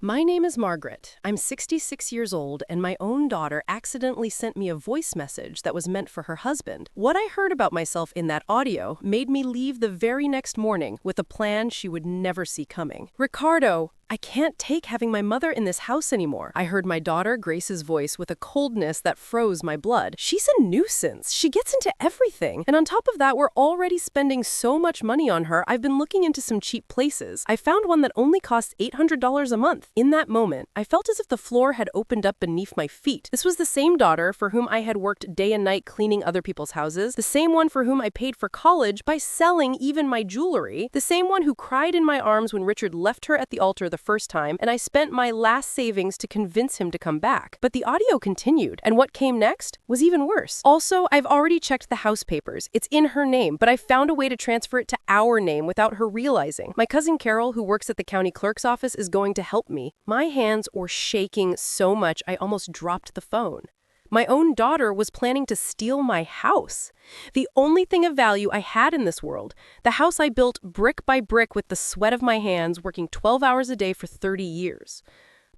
My name is Margaret. I'm 66 years old, and my own daughter accidentally sent me a voice message that was meant for her husband. What I heard about myself in that audio made me leave the very next morning with a plan she would never see coming. Ricardo, I can't take having my mother in this house anymore. I heard my daughter Grace's voice with a coldness that froze my blood. She's a nuisance. She gets into everything. And on top of that, we're already spending so much money on her. I've been looking into some cheap places. I found one that only costs $800 a month. In that moment, I felt as if the floor had opened up beneath my feet. This was the same daughter for whom I had worked day and night cleaning other people's houses, the same one for whom I paid for college by selling even my jewelry, the same one who cried in my arms when Richard left her at the altar the first time, and I spent my last savings to convince him to come back. But the audio continued, and what came next was even worse. Also, I've already checked the house papers. It's in her name, but I found a way to transfer it to our name without her realizing. My cousin Carol, who works at the county clerk's office, is going to help me. My hands were shaking so much I almost dropped the phone. My own daughter was planning to steal my house. The only thing of value I had in this world. The house I built brick by brick with the sweat of my hands, working 12 hours a day for 30 years.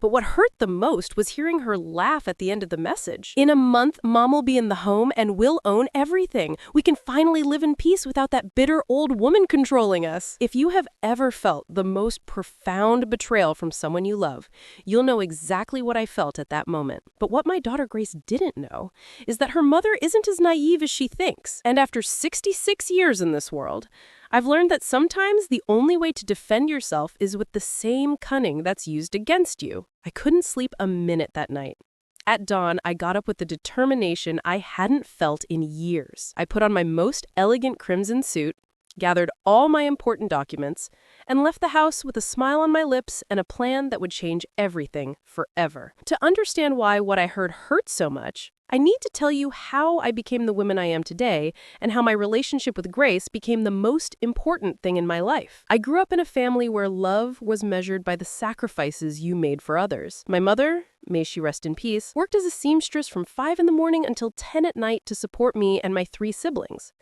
But what hurt the most was hearing her laugh at the end of the message. In a month, Mom will be in the home and we'll own everything. We can finally live in peace without that bitter old woman controlling us. If you have ever felt the most profound betrayal from someone you love, you'll know exactly what I felt at that moment. But what my daughter Grace didn't know is that her mother isn't as naive as she thinks. And after 66 years in this world, I've learned that sometimes the only way to defend yourself is with the same cunning that's used against you. I couldn't sleep a minute that night. At dawn, I got up with the determination I hadn't felt in years. I put on my most elegant crimson suit, gathered all my important documents, and left the house with a smile on my lips and a plan that would change everything forever. To understand why what I heard hurt so much, I need to tell you how I became the woman I am today and how my relationship with Grace became the most important thing in my life. I grew up in a family where love was measured by the sacrifices you made for others. My mother, may she rest in peace, worked as a seamstress from 5 in the morning until 10 at night to support me and my 3 siblings.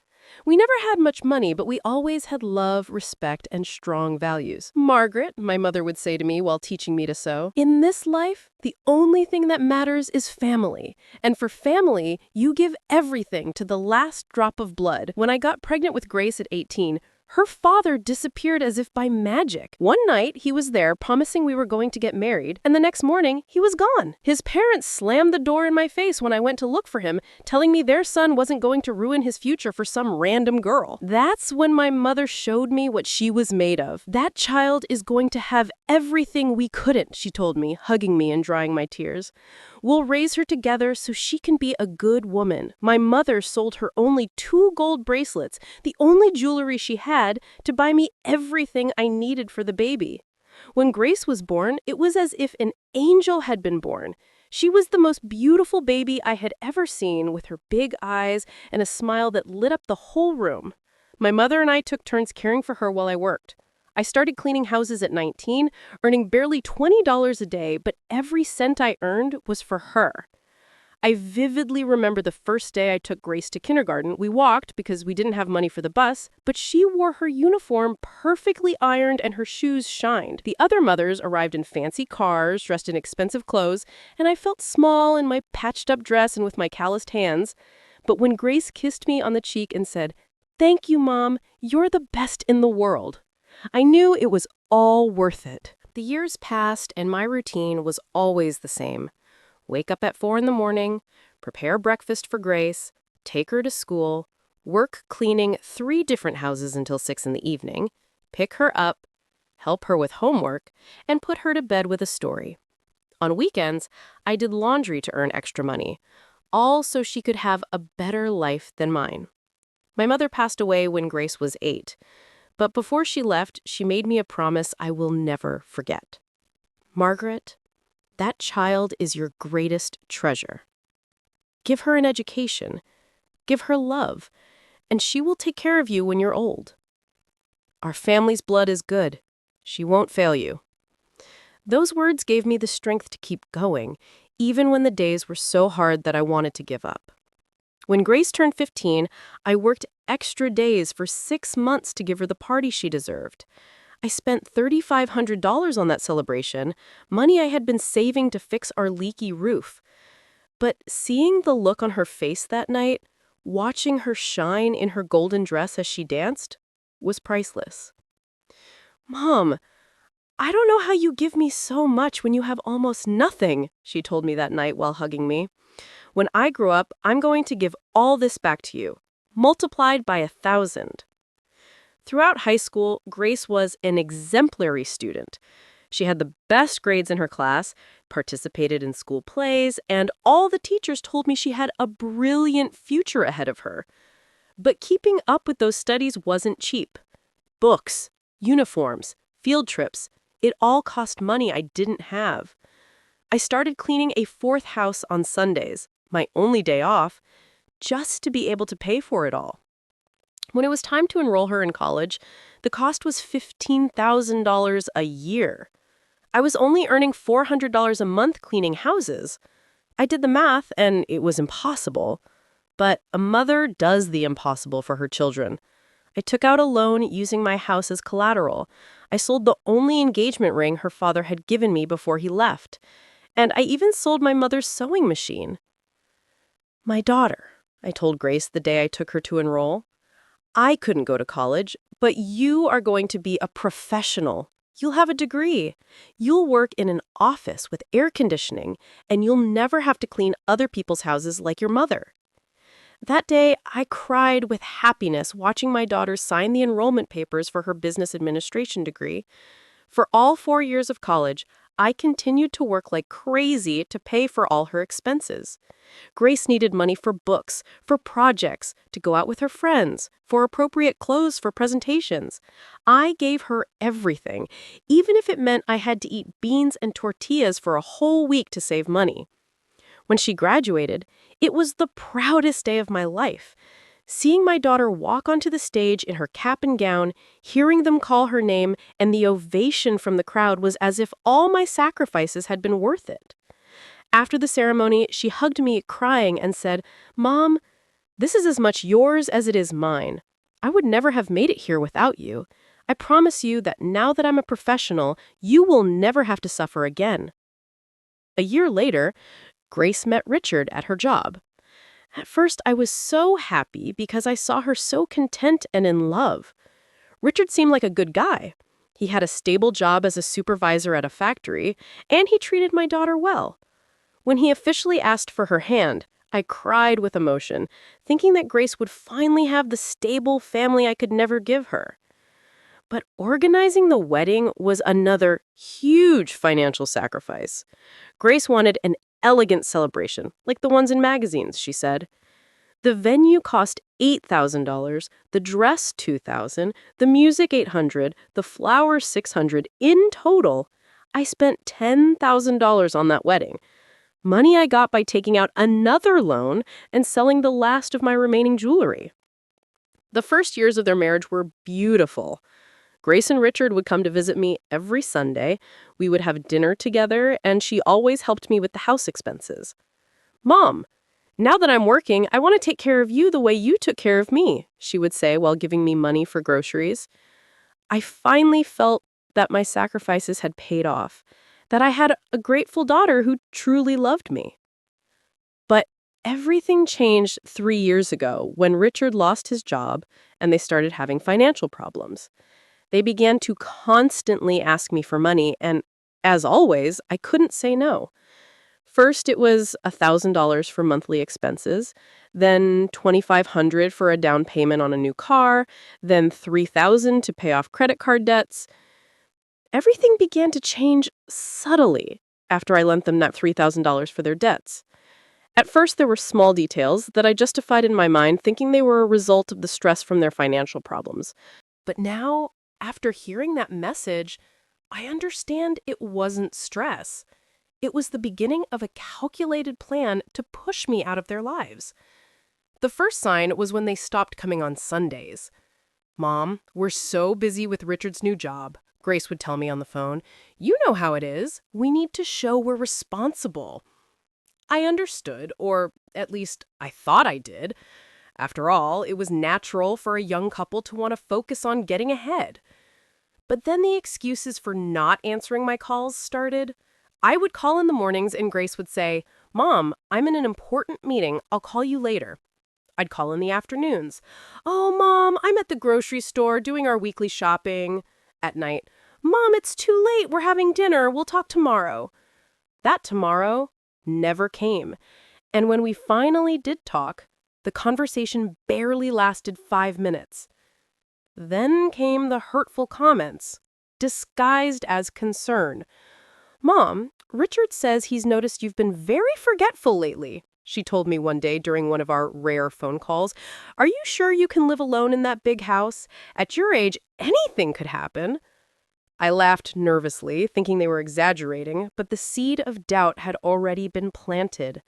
We never had much money, but we always had love, respect, and strong values. Margaret, my mother would say to me while teaching me to sew, in this life, the only thing that matters is family. And for family, you give everything to the last drop of blood. When I got pregnant with Grace at 18, her father disappeared as if by magic. One night, he was there promising we were going to get married, and the next morning, he was gone. His parents slammed the door in my face when I went to look for him, telling me their son wasn't going to ruin his future for some random girl. That's when my mother showed me what she was made of. That child is going to have everything we couldn't, she told me, hugging me and drying my tears. We'll raise her together so she can be a good woman. My mother sold her only 2 gold bracelets, the only jewelry she had, to buy me everything I needed for the baby. When Grace was born, it was as if an angel had been born. She was the most beautiful baby I had ever seen, with her big eyes and a smile that lit up the whole room. My mother and I took turns caring for her while I worked. I started cleaning houses at 19, earning barely $20 a day, but every cent I earned was for her. I vividly remember the first day I took Grace to kindergarten. We walked because we didn't have money for the bus, but she wore her uniform perfectly ironed and her shoes shined. The other mothers arrived in fancy cars, dressed in expensive clothes, and I felt small in my patched-up dress and with my calloused hands. But when Grace kissed me on the cheek and said, "Thank you, Mom, you're the best in the world," I knew it was all worth it. The years passed, and my routine was always the same. Wake up at 4 in the morning, prepare breakfast for Grace, take her to school, work cleaning 3 different houses until 6 in the evening, pick her up, help her with homework, and put her to bed with a story. On weekends, I did laundry to earn extra money, all so she could have a better life than mine. My mother passed away when Grace was 8. But before she left, she made me a promise I will never forget. Margaret, that child is your greatest treasure. Give her an education, give her love, and she will take care of you when you're old. Our family's blood is good. She won't fail you. Those words gave me the strength to keep going, even when the days were so hard that I wanted to give up. When Grace turned 15, I worked extra days for 6 months to give her the party she deserved. I spent $3,500 on that celebration, money I had been saving to fix our leaky roof. But seeing the look on her face that night, watching her shine in her golden dress as she danced, was priceless. "Mom, I don't know how you give me so much when you have almost nothing," she told me that night while hugging me. "When I grow up, I'm going to give all this back to you, multiplied by 1,000. Throughout high school, Grace was an exemplary student. She had the best grades in her class, participated in school plays, and all the teachers told me she had a brilliant future ahead of her. But keeping up with those studies wasn't cheap. Books, uniforms, field trips, it all cost money I didn't have. I started cleaning a fourth house on Sundays, my only day off, just to be able to pay for it all. When it was time to enroll her in college, the cost was $15,000 a year. I was only earning $400 a month cleaning houses. I did the math, and it was impossible. But a mother does the impossible for her children. I took out a loan using my house as collateral. I sold the only engagement ring her father had given me before he left. And I even sold my mother's sewing machine. "My daughter," I told Grace the day I took her to enroll, "I couldn't go to college, but you are going to be a professional. You'll have a degree. You'll work in an office with air conditioning, and you'll never have to clean other people's houses like your mother." That day, I cried with happiness watching my daughter sign the enrollment papers for her business administration degree. For all 4 years of college, I continued to work like crazy to pay for all her expenses. Grace needed money for books, for projects, to go out with her friends, for appropriate clothes for presentations. I gave her everything, even if it meant I had to eat beans and tortillas for a whole week to save money. When she graduated, it was the proudest day of my life. Seeing my daughter walk onto the stage in her cap and gown, hearing them call her name, and the ovation from the crowd was as if all my sacrifices had been worth it. After the ceremony, she hugged me crying and said, "Mom, this is as much yours as it is mine. I would never have made it here without you. I promise you that now that I'm a professional, you will never have to suffer again." A year later, Grace met Richard at her job. At first, I was so happy because I saw her so content and in love. Richard seemed like a good guy. He had a stable job as a supervisor at a factory, and he treated my daughter well. When he officially asked for her hand, I cried with emotion, thinking that Grace would finally have the stable family I could never give her. But organizing the wedding was another huge financial sacrifice. Grace wanted an elegant celebration, like the ones in magazines, she said. The venue cost $8,000, the dress $2,000, the music $800, the flowers $600. In total, I spent $10,000 on that wedding. Money I got by taking out another loan and selling the last of my remaining jewelry. The first years of their marriage were beautiful. Grace and Richard would come to visit me every Sunday. We would have dinner together, and she always helped me with the house expenses. "Mom, now that I'm working, I want to take care of you the way you took care of me," she would say while giving me money for groceries. I finally felt that my sacrifices had paid off, that I had a grateful daughter who truly loved me. But everything changed 3 years ago when Richard lost his job and they started having financial problems. They began to constantly ask me for money, and as always, I couldn't say no. First, it was $1,000 for monthly expenses, then $2,500 for a down payment on a new car, then $3,000 to pay off credit card debts. Everything began to change subtly after I lent them that $3,000 for their debts. At first, there were small details that I justified in my mind, thinking they were a result of the stress from their financial problems. But now, after hearing that message, I understand it wasn't stress. It was the beginning of a calculated plan to push me out of their lives. The first sign was when they stopped coming on Sundays. "Mom, we're so busy with Richard's new job," Grace would tell me on the phone. "You know how it is. We need to show we're responsible." I understood, or at least I thought I did. After all, it was natural for a young couple to want to focus on getting ahead. But then the excuses for not answering my calls started. I would call in the mornings and Grace would say, "Mom, I'm in an important meeting. I'll call you later." I'd call in the afternoons. "Oh, Mom, I'm at the grocery store doing our weekly shopping." At night, "Mom, it's too late. We're having dinner. We'll talk tomorrow." That tomorrow never came. And when we finally did talk, the conversation barely lasted 5 minutes. Then came the hurtful comments, disguised as concern. "Mom, Richard says he's noticed you've been very forgetful lately," she told me one day during one of our rare phone calls. "Are you sure you can live alone in that big house? At your age, anything could happen." I laughed nervously, thinking they were exaggerating, but the seed of doubt had already been planted.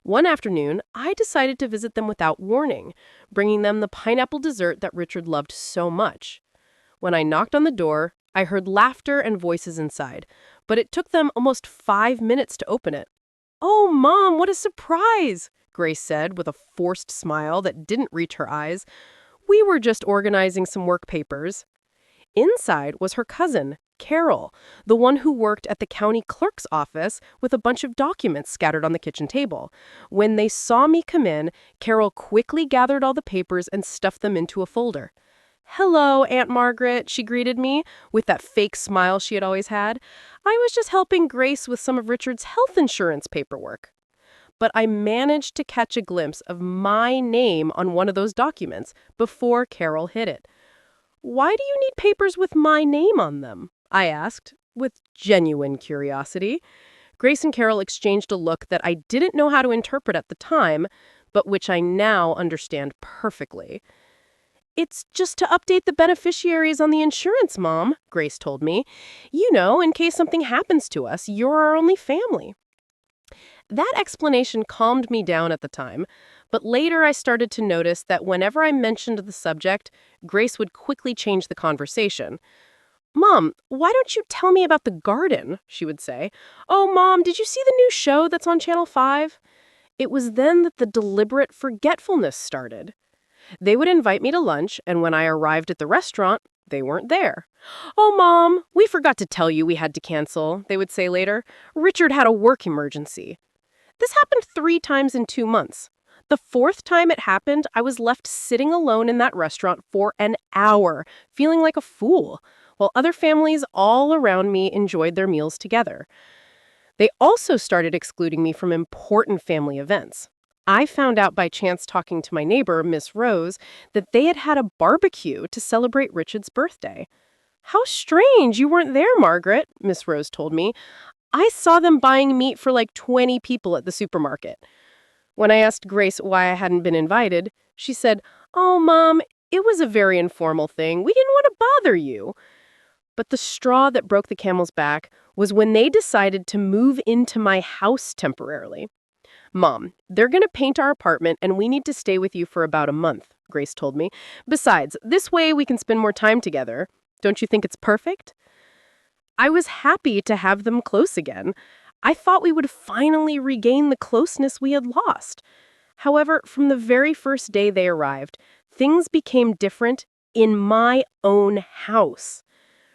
One afternoon, I decided to visit them without warning, bringing them the pineapple dessert that Richard loved so much. When I knocked on the door, I heard laughter and voices inside, but it took them almost 5 minutes to open it. "Oh, Mom, what a surprise!" Grace said with a forced smile that didn't reach her eyes. "We were just organizing some work papers." Inside was her cousin, Carol, the one who worked at the county clerk's office with a bunch of documents scattered on the kitchen table. When they saw me come in, Carol quickly gathered all the papers and stuffed them into a folder. "Hello, Aunt Margaret," she greeted me, with that fake smile she had always had. "I was just helping Grace with some of Richard's health insurance paperwork." But I managed to catch a glimpse of my name on one of those documents before Carol hid it. "Why do you need papers with my name on them?" I asked, with genuine curiosity. Grace and Carol exchanged a look that I didn't know how to interpret at the time, but which I now understand perfectly. "It's just to update the beneficiaries on the insurance, Mom," Grace told me. "You know, in case something happens to us, you're our only family." That explanation calmed me down at the time, but later I started to notice that whenever I mentioned the subject, Grace would quickly change the conversation. "Mom, why don't you tell me about the garden?" she would say. "Oh, Mom, did you see the new show that's on Channel 5? It was then that the deliberate forgetfulness started. They would invite me to lunch, and when I arrived at the restaurant, they weren't there. "Oh, Mom, we forgot to tell you we had to cancel," they would say later. "Richard had a work emergency." This happened 3 times in 2 months. The 4th time it happened, I was left sitting alone in that restaurant for an hour, feeling like a fool, while other families all around me enjoyed their meals together. They also started excluding me from important family events. I found out by chance talking to my neighbor, Miss Rose, that they had had a barbecue to celebrate Richard's birthday. "How strange you weren't there, Margaret," Miss Rose told me. "I saw them buying meat for like 20 people at the supermarket." When I asked Grace why I hadn't been invited, she said, "Oh, Mom, it was a very informal thing. We didn't want to bother you." But the straw that broke the camel's back was when they decided to move into my house temporarily. "Mom, they're going to paint our apartment and we need to stay with you for about a month," Grace told me. "Besides, this way we can spend more time together. Don't you think it's perfect?" I was happy to have them close again. I thought we would finally regain the closeness we had lost. However, from the very first day they arrived, things became different in my own house.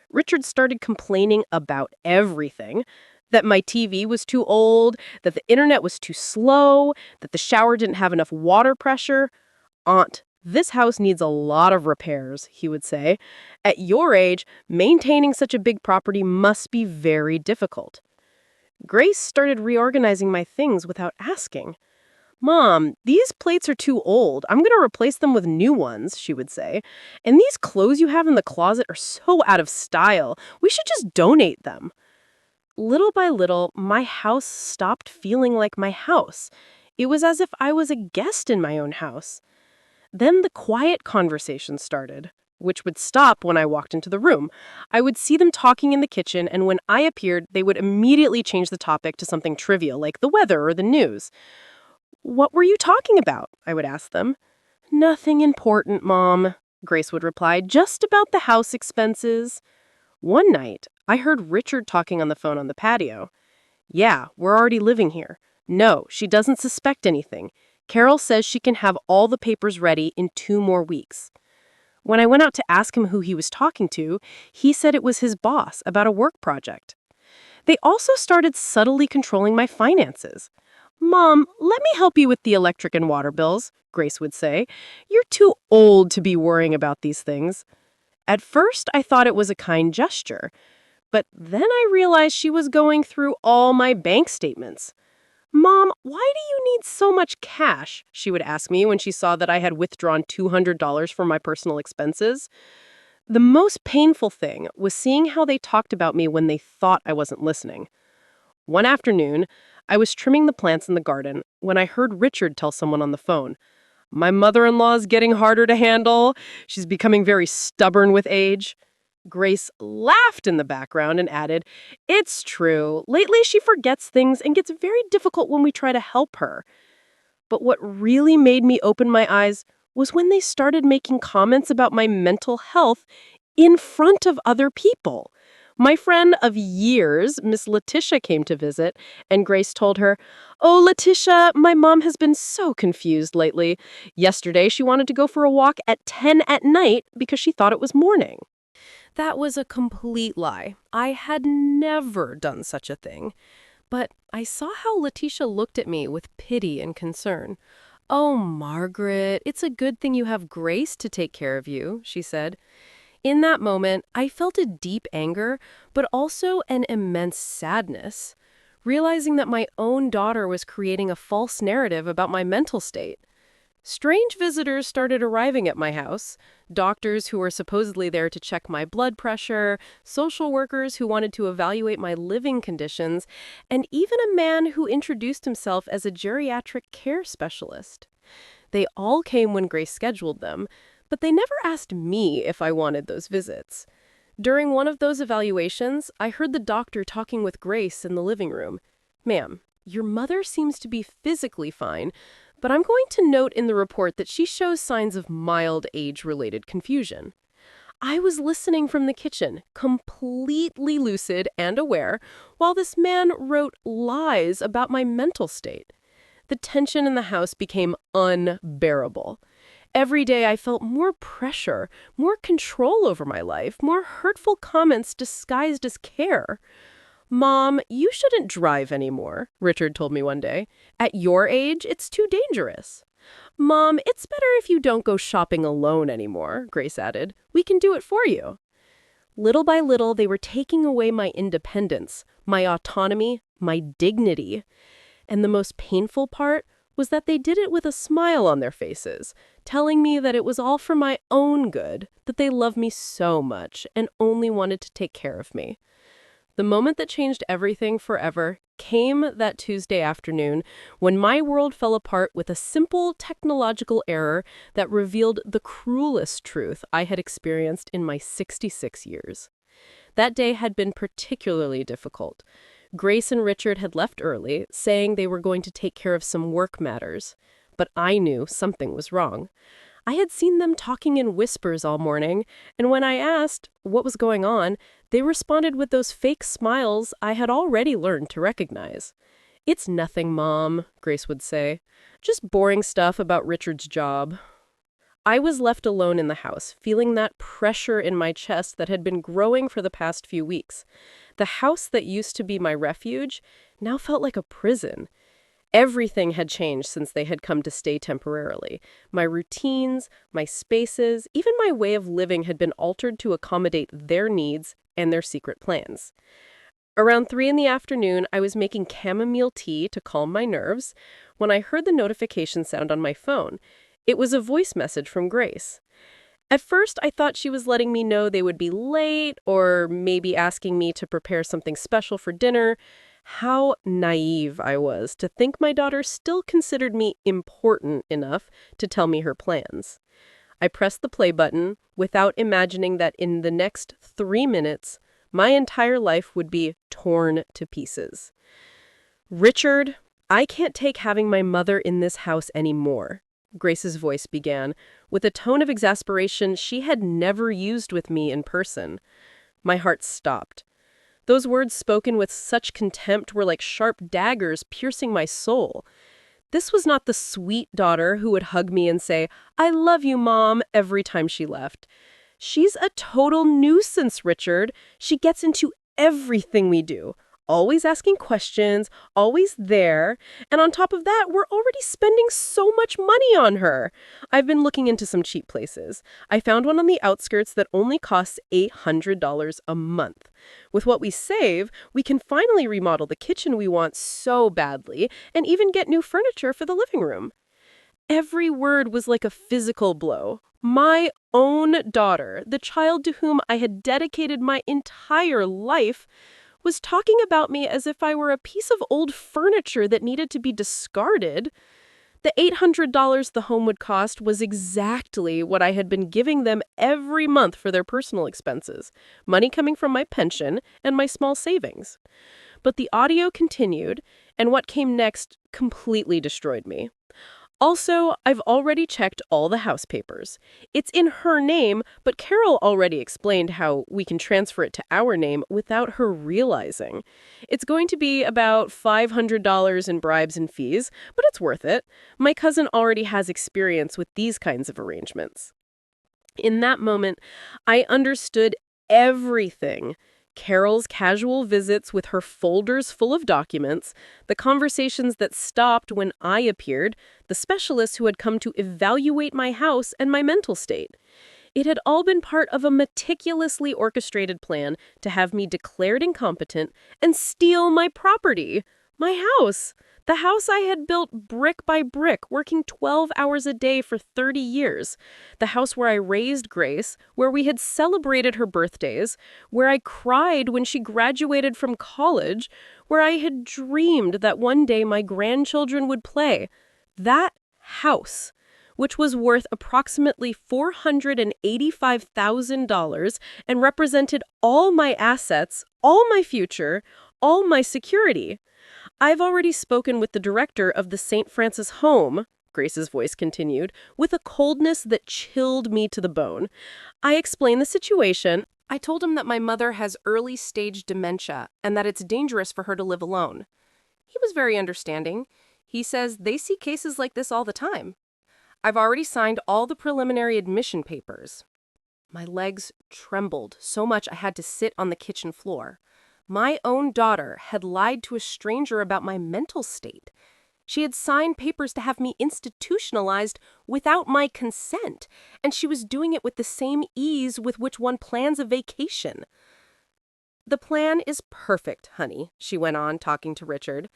Richard started complaining about everything. That my TV was too old, that the internet was too slow, that the shower didn't have enough water pressure. "Aunt, this house needs a lot of repairs," he would say. "At your age, maintaining such a big property must be very difficult." Grace started reorganizing my things without asking. "Mom, these plates are too old. I'm going to replace them with new ones," she would say. "And these clothes you have in the closet are so out of style. We should just donate them." Little by little, my house stopped feeling like my house. It was as if I was a guest in my own house. Then the quiet conversation started, which would stop when I walked into the room. I would see them talking in the kitchen, and when I appeared, they would immediately change the topic to something trivial, like the weather or the news. "What were you talking about?" I would ask them. "Nothing important, Mom," Grace would reply, "just about the house expenses." One night, I heard Richard talking on the phone on the patio. "Yeah, we're already living here. No, she doesn't suspect anything. Carol says she can have all the papers ready in 2 more weeks." When I went out to ask him who he was talking to, he said it was his boss about a work project. They also started subtly controlling my finances. "Mom, let me help you with the electric and water bills," Grace would say. "You're too old to be worrying about these things." At first, I thought it was a kind gesture, but then I realized she was going through all my bank statements. "Mom, why do you need so much cash?" she would ask me when she saw that I had withdrawn $200 for my personal expenses. The most painful thing was seeing how they talked about me when they thought I wasn't listening. One afternoon, I was trimming the plants in the garden when I heard Richard tell someone on the phone, "My mother-in-law's getting harder to handle. She's becoming very stubborn with age." Grace laughed in the background and added, "It's true. Lately she forgets things and gets very difficult when we try to help her." But what really made me open my eyes was when they started making comments about my mental health in front of other people. My friend of years, Miss Letitia, came to visit, and Grace told her, "Oh, Letitia, my mom has been so confused lately. Yesterday, she wanted to go for a walk at 10 at night because she thought it was morning." That was a complete lie. I had never done such a thing. But I saw how Letitia looked at me with pity and concern. "Oh, Margaret, it's a good thing you have Grace to take care of you," she said. In that moment, I felt a deep anger, but also an immense sadness, realizing that my own daughter was creating a false narrative about my mental state. Strange visitors started arriving at my house, doctors who were supposedly there to check my blood pressure, social workers who wanted to evaluate my living conditions, and even a man who introduced himself as a geriatric care specialist. They all came when Grace scheduled them, but they never asked me if I wanted those visits. During one of those evaluations, I heard the doctor talking with Grace in the living room. "Ma'am, your mother seems to be physically fine, but I'm going to note in the report that she shows signs of mild age-related confusion." I was listening from the kitchen, completely lucid and aware, while this man wrote lies about my mental state. The tension in the house became unbearable. Every day I felt more pressure, more control over my life, more hurtful comments disguised as care. "Mom, you shouldn't drive anymore," Richard told me one day. "At your age, it's too dangerous." "Mom, it's better if you don't go shopping alone anymore," Grace added. "We can do it for you." Little by little, they were taking away my independence, my autonomy, my dignity. And the most painful part was that they did it with a smile on their faces, telling me that it was all for my own good, that they loved me so much and only wanted to take care of me. The moment that changed everything forever came that Tuesday afternoon when my world fell apart with a simple technological error that revealed the cruelest truth I had experienced in my 66 years. That day had been particularly difficult. Grace and Richard had left early, saying they were going to take care of some work matters. But I knew something was wrong. I had seen them talking in whispers all morning, and when I asked what was going on, they responded with those fake smiles I had already learned to recognize. "It's nothing, Mom," Grace would say. "Just boring stuff about Richard's job." I was left alone in the house, feeling that pressure in my chest that had been growing for the past few weeks. The house that used to be my refuge now felt like a prison. Everything had changed since they had come to stay temporarily. My routines, my spaces, even my way of living had been altered to accommodate their needs and their secret plans. Around 3 in the afternoon, I was making chamomile tea to calm my nerves when I heard the notification sound on my phone. It was a voice message from Grace. At first, I thought she was letting me know they would be late or maybe asking me to prepare something special for dinner. How naive I was to think my daughter still considered me important enough to tell me her plans. I pressed the play button without imagining that in the next 3 minutes, my entire life would be torn to pieces. "Richard, I can't take having my mother in this house anymore," Grace's voice began, with a tone of exasperation she had never used with me in person. My heart stopped. Those words spoken with such contempt were like sharp daggers piercing my soul. This was not the sweet daughter who would hug me and say, "I love you, Mom," every time she left. She's a total nuisance, Richard. She gets into everything we do. Always asking questions, always there. And on top of that, we're already spending so much money on her. I've been looking into some cheap places. I found one on the outskirts that only costs $800 a month. With what we save, we can finally remodel the kitchen we want so badly and even get new furniture for the living room. Every word was like a physical blow. My own daughter, the child to whom I had dedicated my entire life, was talking about me as if I were a piece of old furniture that needed to be discarded. The $800 the home would cost was exactly what I had been giving them every month for their personal expenses, money coming from my pension and my small savings. But the audio continued, and what came next completely destroyed me. Also, I've already checked all the house papers. It's in her name, but Carol already explained how we can transfer it to our name without her realizing. It's going to be about $500 in bribes and fees, but it's worth it. My cousin already has experience with these kinds of arrangements. In that moment, I understood everything. Carol's casual visits with her folders full of documents, the conversations that stopped when I appeared, the specialists who had come to evaluate my house and my mental state. It had all been part of a meticulously orchestrated plan to have me declared incompetent and steal my property, my house. The house I had built brick by brick, working 12 hours a day for 30 years. The house where I raised Grace, where we had celebrated her birthdays, where I cried when she graduated from college, where I had dreamed that one day my grandchildren would play. That house, which was worth approximately $485,000 and represented all my assets, all my future, all my security. I've already spoken with the director of the St. Francis Home, Grace's voice continued, with a coldness that chilled me to the bone. I explained the situation. I told him that my mother has early-stage dementia and that it's dangerous for her to live alone. He was very understanding. He says they see cases like this all the time. I've already signed all the preliminary admission papers. My legs trembled so much I had to sit on the kitchen floor. My own daughter had lied to a stranger about my mental state. She had signed papers to have me institutionalized without my consent, and she was doing it with the same ease with which one plans a vacation. "The plan is perfect, honey," she went on, talking to Richard.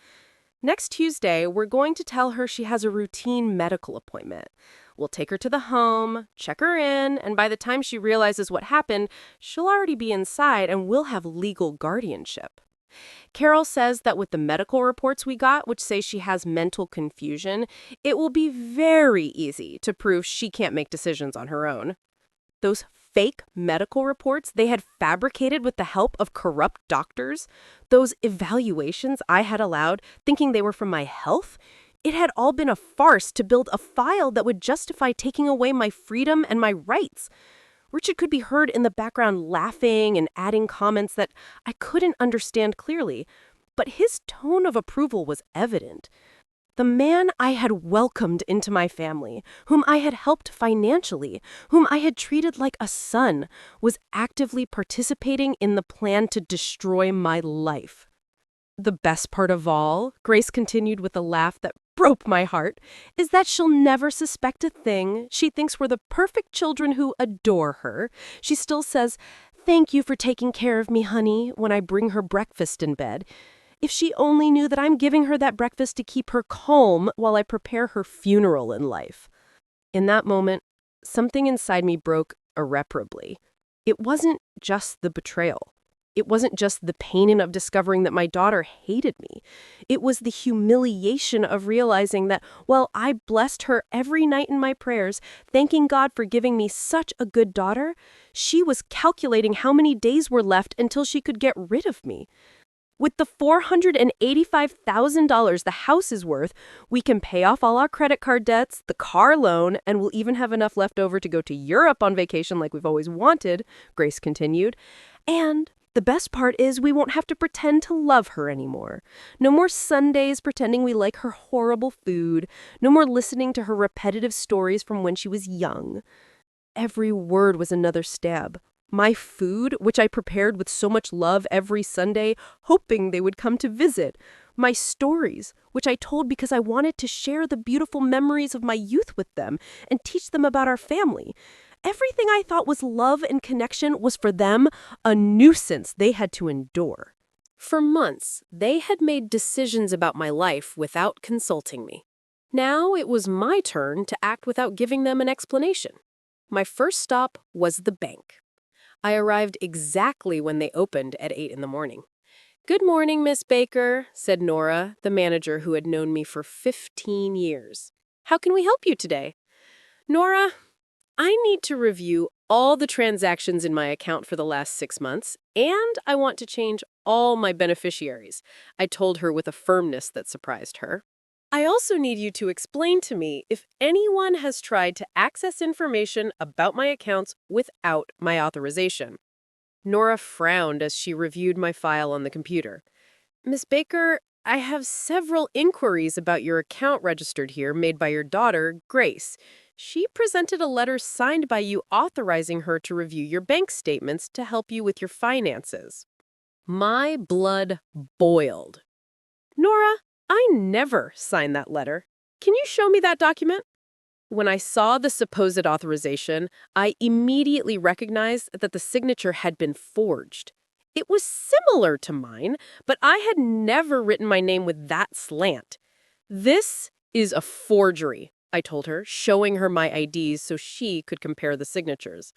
"Next Tuesday, we're going to tell her she has a routine medical appointment. We'll take her to the home, check her in, and by the time she realizes what happened, she'll already be inside and we'll have legal guardianship." Carol says that with the medical reports we got, which say she has mental confusion, it will be very easy to prove she can't make decisions on her own. Those fake medical reports they had fabricated with the help of corrupt doctors, those evaluations I had allowed, thinking they were for my health, it had all been a farce to build a file that would justify taking away my freedom and my rights. Richard could be heard in the background laughing and adding comments that I couldn't understand clearly, but his tone of approval was evident. The man I had welcomed into my family, whom I had helped financially, whom I had treated like a son, was actively participating in the plan to destroy my life. "The best part of all," Grace continued with a laugh that broke my heart, "is that she'll never suspect a thing. She thinks we're the perfect children who adore her. She still says, 'Thank you for taking care of me, honey,' when I bring her breakfast in bed. If she only knew that I'm giving her that breakfast to keep her calm while I prepare her funeral in life." In that moment, something inside me broke irreparably. It wasn't just the betrayal. It wasn't just the pain of discovering that my daughter hated me. It was the humiliation of realizing that while I blessed her every night in my prayers, thanking God for giving me such a good daughter, she was calculating how many days were left until she could get rid of me. With the $485,000 the house is worth, we can pay off all our credit card debts, the car loan, and we'll even have enough left over to go to Europe on vacation like we've always wanted, Grace continued. And The best part is we won't have to pretend to love her anymore. No more Sundays pretending we like her horrible food. No more listening to her repetitive stories from when she was young. Every word was another stab. My food, which I prepared with so much love every Sunday, hoping they would come to visit. My stories, which I told because I wanted to share the beautiful memories of my youth with them and teach them about our family. Everything I thought was love and connection was for them a nuisance they had to endure. For months, they had made decisions about my life without consulting me. Now it was my turn to act without giving them an explanation. My first stop was the bank. I arrived exactly when they opened at 8 in the morning. "Good morning, Miss Baker," said Nora, the manager who had known me for 15 years. "How can we help you today?" "Nora, I need to review all the transactions in my account for the last 6 months, and I want to change all my beneficiaries," I told her with a firmness that surprised her. "I also need you to explain to me if anyone has tried to access information about my accounts without my authorization." Nora frowned as she reviewed my file on the computer. "Miss Baker, I have several inquiries about your account registered here made by your daughter, Grace. She presented a letter signed by you authorizing her to review your bank statements to help you with your finances." My blood boiled. "Nora, I never signed that letter. Can you show me that document?" When I saw the supposed authorization, I immediately recognized that the signature had been forged. It was similar to mine, but I had never written my name with that slant. "This is a forgery," I told her, showing her my IDs so she could compare the signatures.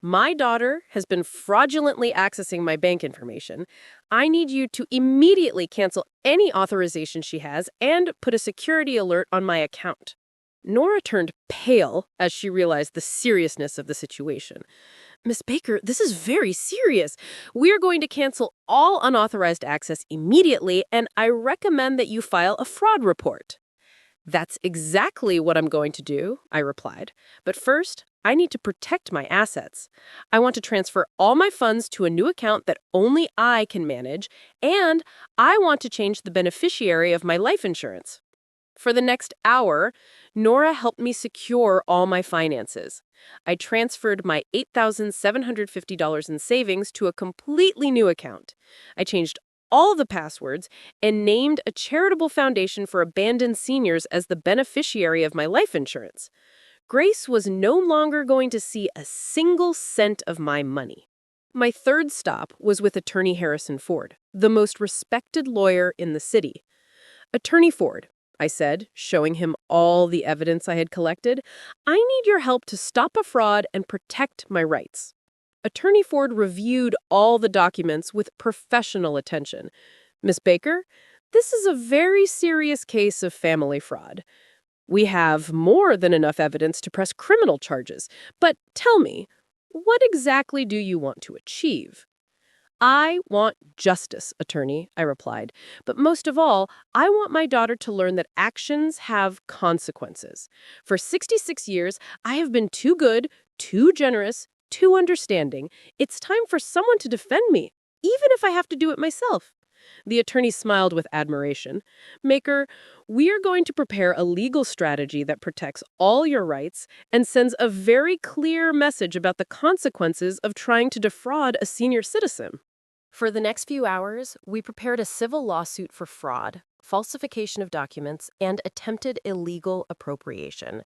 "My daughter has been fraudulently accessing my bank information. I need you to immediately cancel any authorization she has and put a security alert on my account." Nora turned pale as she realized the seriousness of the situation. "Miss Baker, this is very serious. We are going to cancel all unauthorized access immediately, and I recommend that you file a fraud report." "That's exactly what I'm going to do," I replied. "But first, I need to protect my assets. I want to transfer all my funds to a new account that only I can manage, and I want to change the beneficiary of my life insurance." For the next hour, Nora helped me secure all my finances. I transferred my $8,750 in savings to a completely new account. I changed all the passwords and named a charitable foundation for abandoned seniors as the beneficiary of my life insurance. Grace was no longer going to see a single cent of my money. My third stop was with Attorney Harrison Ford, the most respected lawyer in the city. "Attorney Ford," I said, showing him all the evidence I had collected, "I need your help to stop a fraud and protect my rights." Attorney Ford reviewed all the documents with professional attention. "Miss Baker, this is a very serious case of family fraud. We have more than enough evidence to press criminal charges. But tell me, what exactly do you want to achieve?" "I want justice, attorney," I replied. "But most of all, I want my daughter to learn that actions have consequences. For 66 years, I have been too good, too generous, too understanding. It's time for someone to defend me, even if I have to do it myself." The attorney smiled with admiration. "Maker, we are going to prepare a legal strategy that protects all your rights and sends a very clear message about the consequences of trying to defraud a senior citizen." For the next few hours, we prepared a civil lawsuit for fraud, falsification of documents, and attempted illegal appropriation.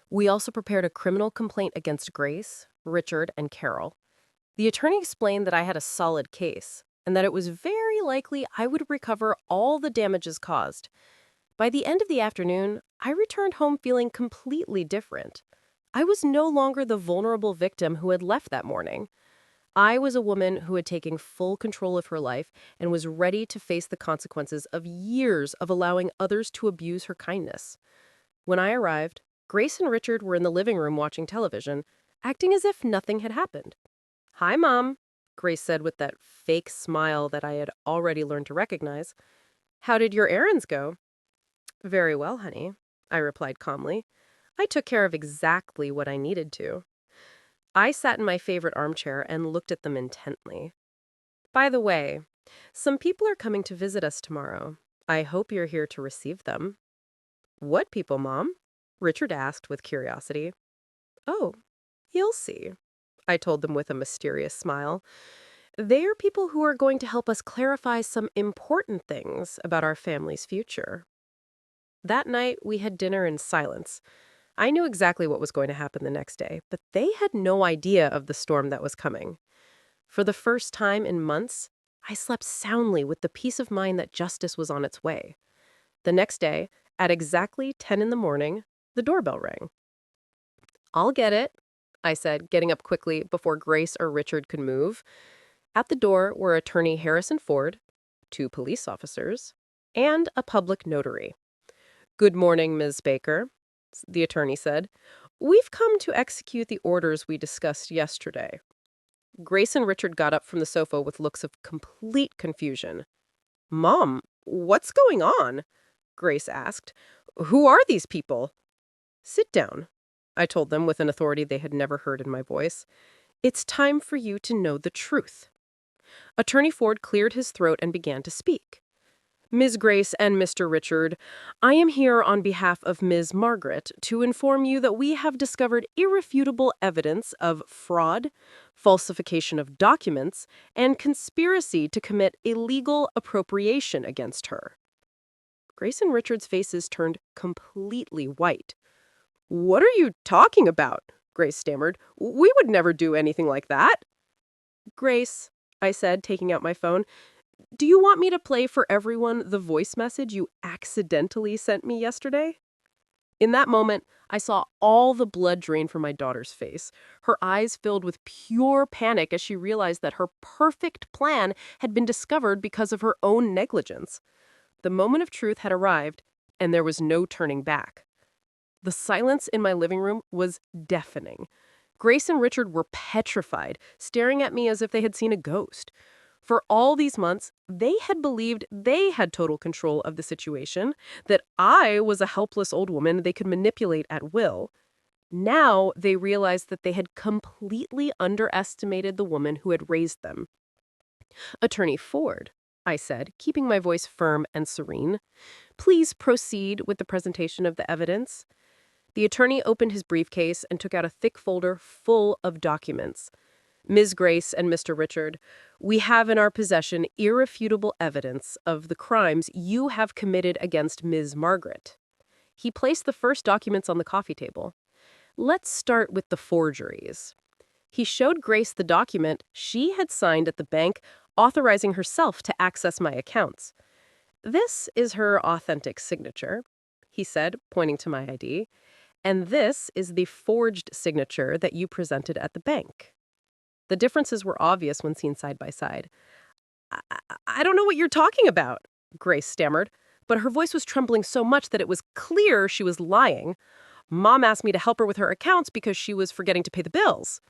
We also prepared a criminal complaint against Grace, Richard, and Carol. The attorney explained that I had a solid case, and that it was very likely I would recover all the damages caused. By the end of the afternoon, I returned home feeling completely different. I was no longer the vulnerable victim who had left that morning. I was a woman who had taken full control of her life and was ready to face the consequences of years of allowing others to abuse her kindness. When I arrived, Grace and Richard were in the living room watching television, acting as if nothing had happened. "Hi, Mom," Grace said with that fake smile that I had already learned to recognize. "How did your errands go?" "Very well, honey," I replied calmly. "I took care of exactly what I needed to." I sat in my favorite armchair and looked at them intently. By the way, some people are coming to visit us tomorrow. I hope you're here to receive them. What people, Mom? Richard asked with curiosity. Oh, you'll see, I told them with a mysterious smile. They are people who are going to help us clarify some important things about our family's future. That night, we had dinner in silence. I knew exactly what was going to happen the next day, but they had no idea of the storm that was coming. For the first time in months, I slept soundly with the peace of mind that justice was on its way. The next day, at exactly 10 in the morning, the doorbell rang. I'll get it, I said, getting up quickly before Grace or Richard could move. At the door were attorney Harrison Ford, 2 police officers, and a public notary. Good morning, Ms. Baker, the attorney said. We've come to execute the orders we discussed yesterday. Grace and Richard got up from the sofa with looks of complete confusion. Mom, what's going on? Grace asked. Who are these people? Sit down, I told them with an authority they had never heard in my voice. It's time for you to know the truth. Attorney Ford cleared his throat and began to speak. Ms. Grace and Mr. Richard, I am here on behalf of Ms. Margaret to inform you that we have discovered irrefutable evidence of fraud, falsification of documents, and conspiracy to commit illegal appropriation against her. Grace and Richard's faces turned completely white. What are you talking about? Grace stammered. We would never do anything like that. Grace, I said, taking out my phone, do you want me to play for everyone the voice message you accidentally sent me yesterday? In that moment, I saw all the blood drain from my daughter's face. Her eyes filled with pure panic as she realized that her perfect plan had been discovered because of her own negligence. The moment of truth had arrived, and there was no turning back. The silence in my living room was deafening. Grace and Richard were petrified, staring at me as if they had seen a ghost. For all these months, they had believed they had total control of the situation, that I was a helpless old woman they could manipulate at will. Now they realized that they had completely underestimated the woman who had raised them. Attorney Ford, I said, keeping my voice firm and serene, please proceed with the presentation of the evidence. The attorney opened his briefcase and took out a thick folder full of documents. Ms. Grace and Mr. Richard, we have in our possession irrefutable evidence of the crimes you have committed against Ms. Margaret. He placed the first documents on the coffee table. Let's start with the forgeries. He showed Grace the document she had signed at the bank authorizing herself to access my accounts. This is her authentic signature, he said, pointing to my ID. And this is the forged signature that you presented at the bank. The differences were obvious when seen side by side. I don't know what you're talking about, Grace stammered, but her voice was trembling so much that it was clear she was lying. Mom asked me to help her with her accounts because she was forgetting to pay the bills.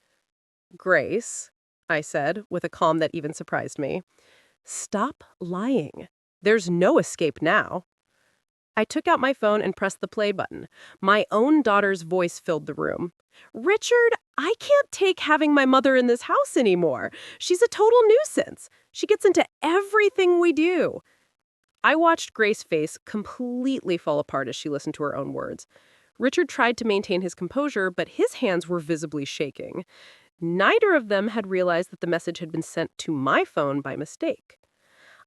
Grace, I said, with a calm that even surprised me, stop lying. There's no escape now. I took out my phone and pressed the play button. My own daughter's voice filled the room. Richard, I can't take having my mother in this house anymore. She's a total nuisance. She gets into everything we do. I watched Grace's face completely fall apart as she listened to her own words. Richard tried to maintain his composure, but his hands were visibly shaking. Neither of them had realized that the message had been sent to my phone by mistake.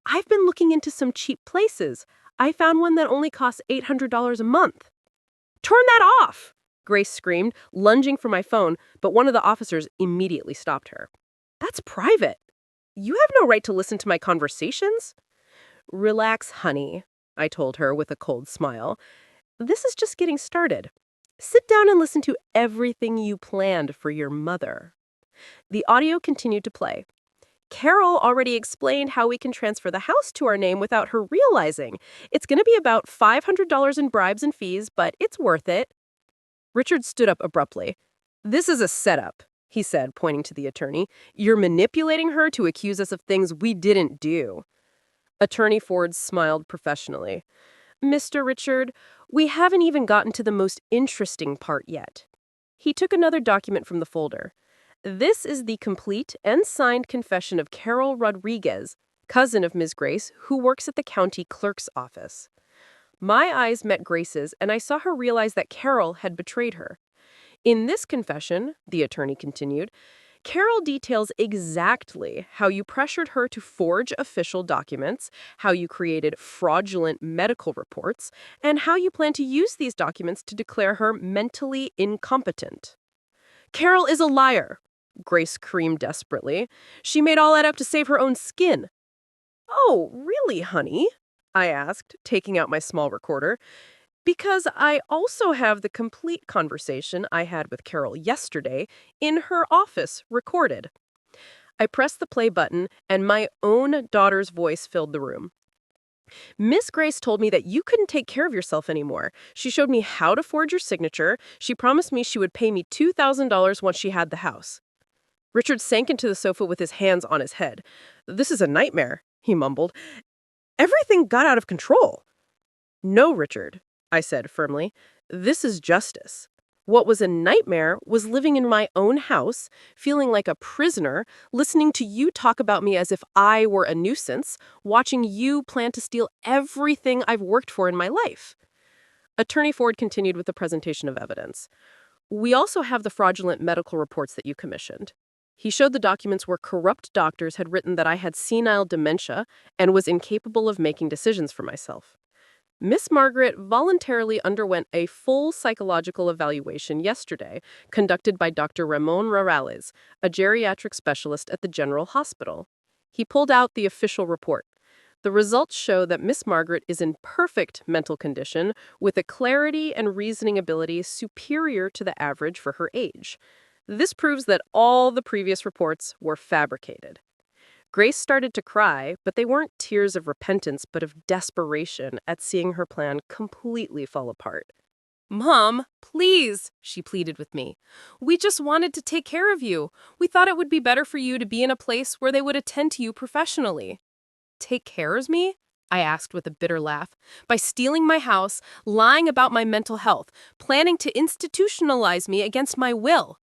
I've been looking into some cheap places. I found one that only costs $800 a month. Turn that off! Grace screamed, lunging for my phone, but one of the officers immediately stopped her. That's private. You have no right to listen to my conversations. Relax, honey, I told her with a cold smile. This is just getting started. Sit down and listen to everything you planned for your mother. The audio continued to play. Carol already explained how we can transfer the house to our name without her realizing. It's going to be about $500 in bribes and fees, but it's worth it. Richard stood up abruptly. This is a setup, he said, pointing to the attorney. You're manipulating her to accuse us of things we didn't do. Attorney Ford smiled professionally. Mr. Richard, we haven't even gotten to the most interesting part yet. He took another document from the folder. This is the complete and signed confession of Carol Rodriguez, cousin of Ms. Grace, who works at the county clerk's office. My eyes met Grace's, and I saw her realize that Carol had betrayed her. In this confession, the attorney continued, Carol details exactly how you pressured her to forge official documents, how you created fraudulent medical reports, and how you plan to use these documents to declare her mentally incompetent. Carol is a liar, Grace screamed desperately. She made all that up to save her own skin. Oh, really, honey? I asked, taking out my small recorder. Because I also have the complete conversation I had with Carol yesterday in her office recorded. I pressed the play button, and my own daughter's voice filled the room. Miss Grace told me that you couldn't take care of yourself anymore. She showed me how to forge your signature. She promised me she would pay me $2,000 once she had the house. Richard sank into the sofa with his hands on his head. This is a nightmare, he mumbled. Everything got out of control. No, Richard, I said firmly. This is justice. What was a nightmare was living in my own house, feeling like a prisoner, listening to you talk about me as if I were a nuisance, watching you plan to steal everything I've worked for in my life. Attorney Ford continued with the presentation of evidence. We also have the fraudulent medical reports that you commissioned. He showed the documents where corrupt doctors had written that I had senile dementia and was incapable of making decisions for myself. Miss Margaret voluntarily underwent a full psychological evaluation yesterday, conducted by Dr. Ramon Rurales, a geriatric specialist at the General Hospital. He pulled out the official report. The results show that Miss Margaret is in perfect mental condition, with a clarity and reasoning ability superior to the average for her age. This proves that all the previous reports were fabricated. Grace started to cry, but they weren't tears of repentance, but of desperation at seeing her plan completely fall apart. Mom, please, she pleaded with me. We just wanted to take care of you. We thought it would be better for you to be in a place where they would attend to you professionally. Take care of me? I asked with a bitter laugh. By stealing my house, lying about my mental health, planning to institutionalize me against my will.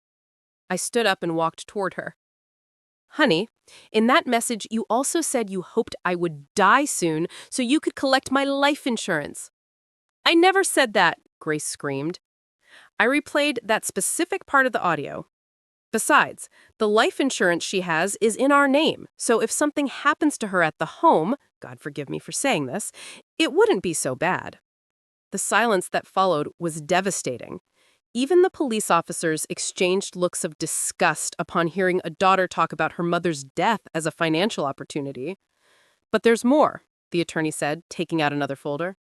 I stood up and walked toward her. Honey, in that message, you also said you hoped I would die soon so you could collect my life insurance. I never said that, Grace screamed. I replayed that specific part of the audio. Besides, the life insurance she has is in our name, so if something happens to her at the home, God forgive me for saying this, it wouldn't be so bad. The silence that followed was devastating. Even the police officers exchanged looks of disgust upon hearing a daughter talk about her mother's death as a financial opportunity. But there's more, the attorney said, taking out another folder.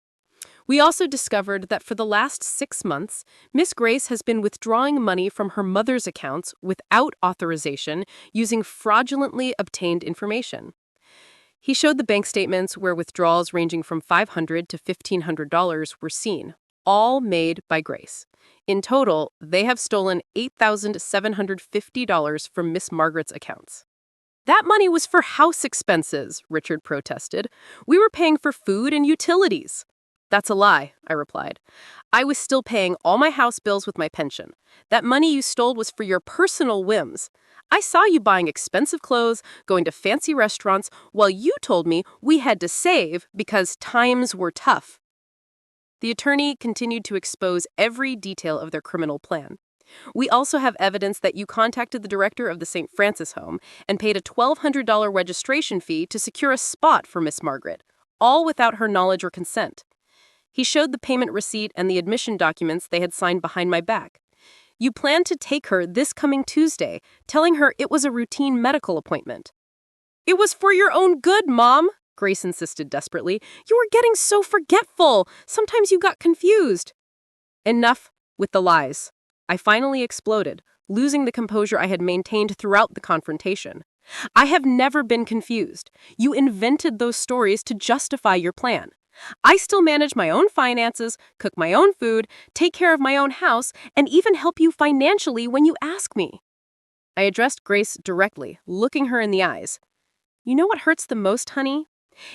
We also discovered that for the last 6 months, Miss Grace has been withdrawing money from her mother's accounts without authorization using fraudulently obtained information. He showed the bank statements where withdrawals ranging from $500 to $1,500 were seen, all made by Grace. In total, they have stolen $8,750 from Miss Margaret's accounts. That money was for house expenses, Richard protested. We were paying for food and utilities. That's a lie, I replied. I was still paying all my house bills with my pension. That money you stole was for your personal whims. I saw you buying expensive clothes, going to fancy restaurants, while you told me we had to save because times were tough. The attorney continued to expose every detail of their criminal plan. We also have evidence that you contacted the director of the St. Francis home and paid a $1,200 registration fee to secure a spot for Miss Margaret, all without her knowledge or consent. He showed the payment receipt and the admission documents they had signed behind my back. You planned to take her this coming Tuesday, telling her it was a routine medical appointment. It was for your own good, Mom, Grace insisted desperately. You were getting so forgetful. Sometimes you got confused. Enough with the lies. I finally exploded, losing the composure I had maintained throughout the confrontation. I have never been confused. You invented those stories to justify your plan. I still manage my own finances, cook my own food, take care of my own house, and even help you financially when you ask me. I addressed Grace directly, looking her in the eyes. You know what hurts the most, honey?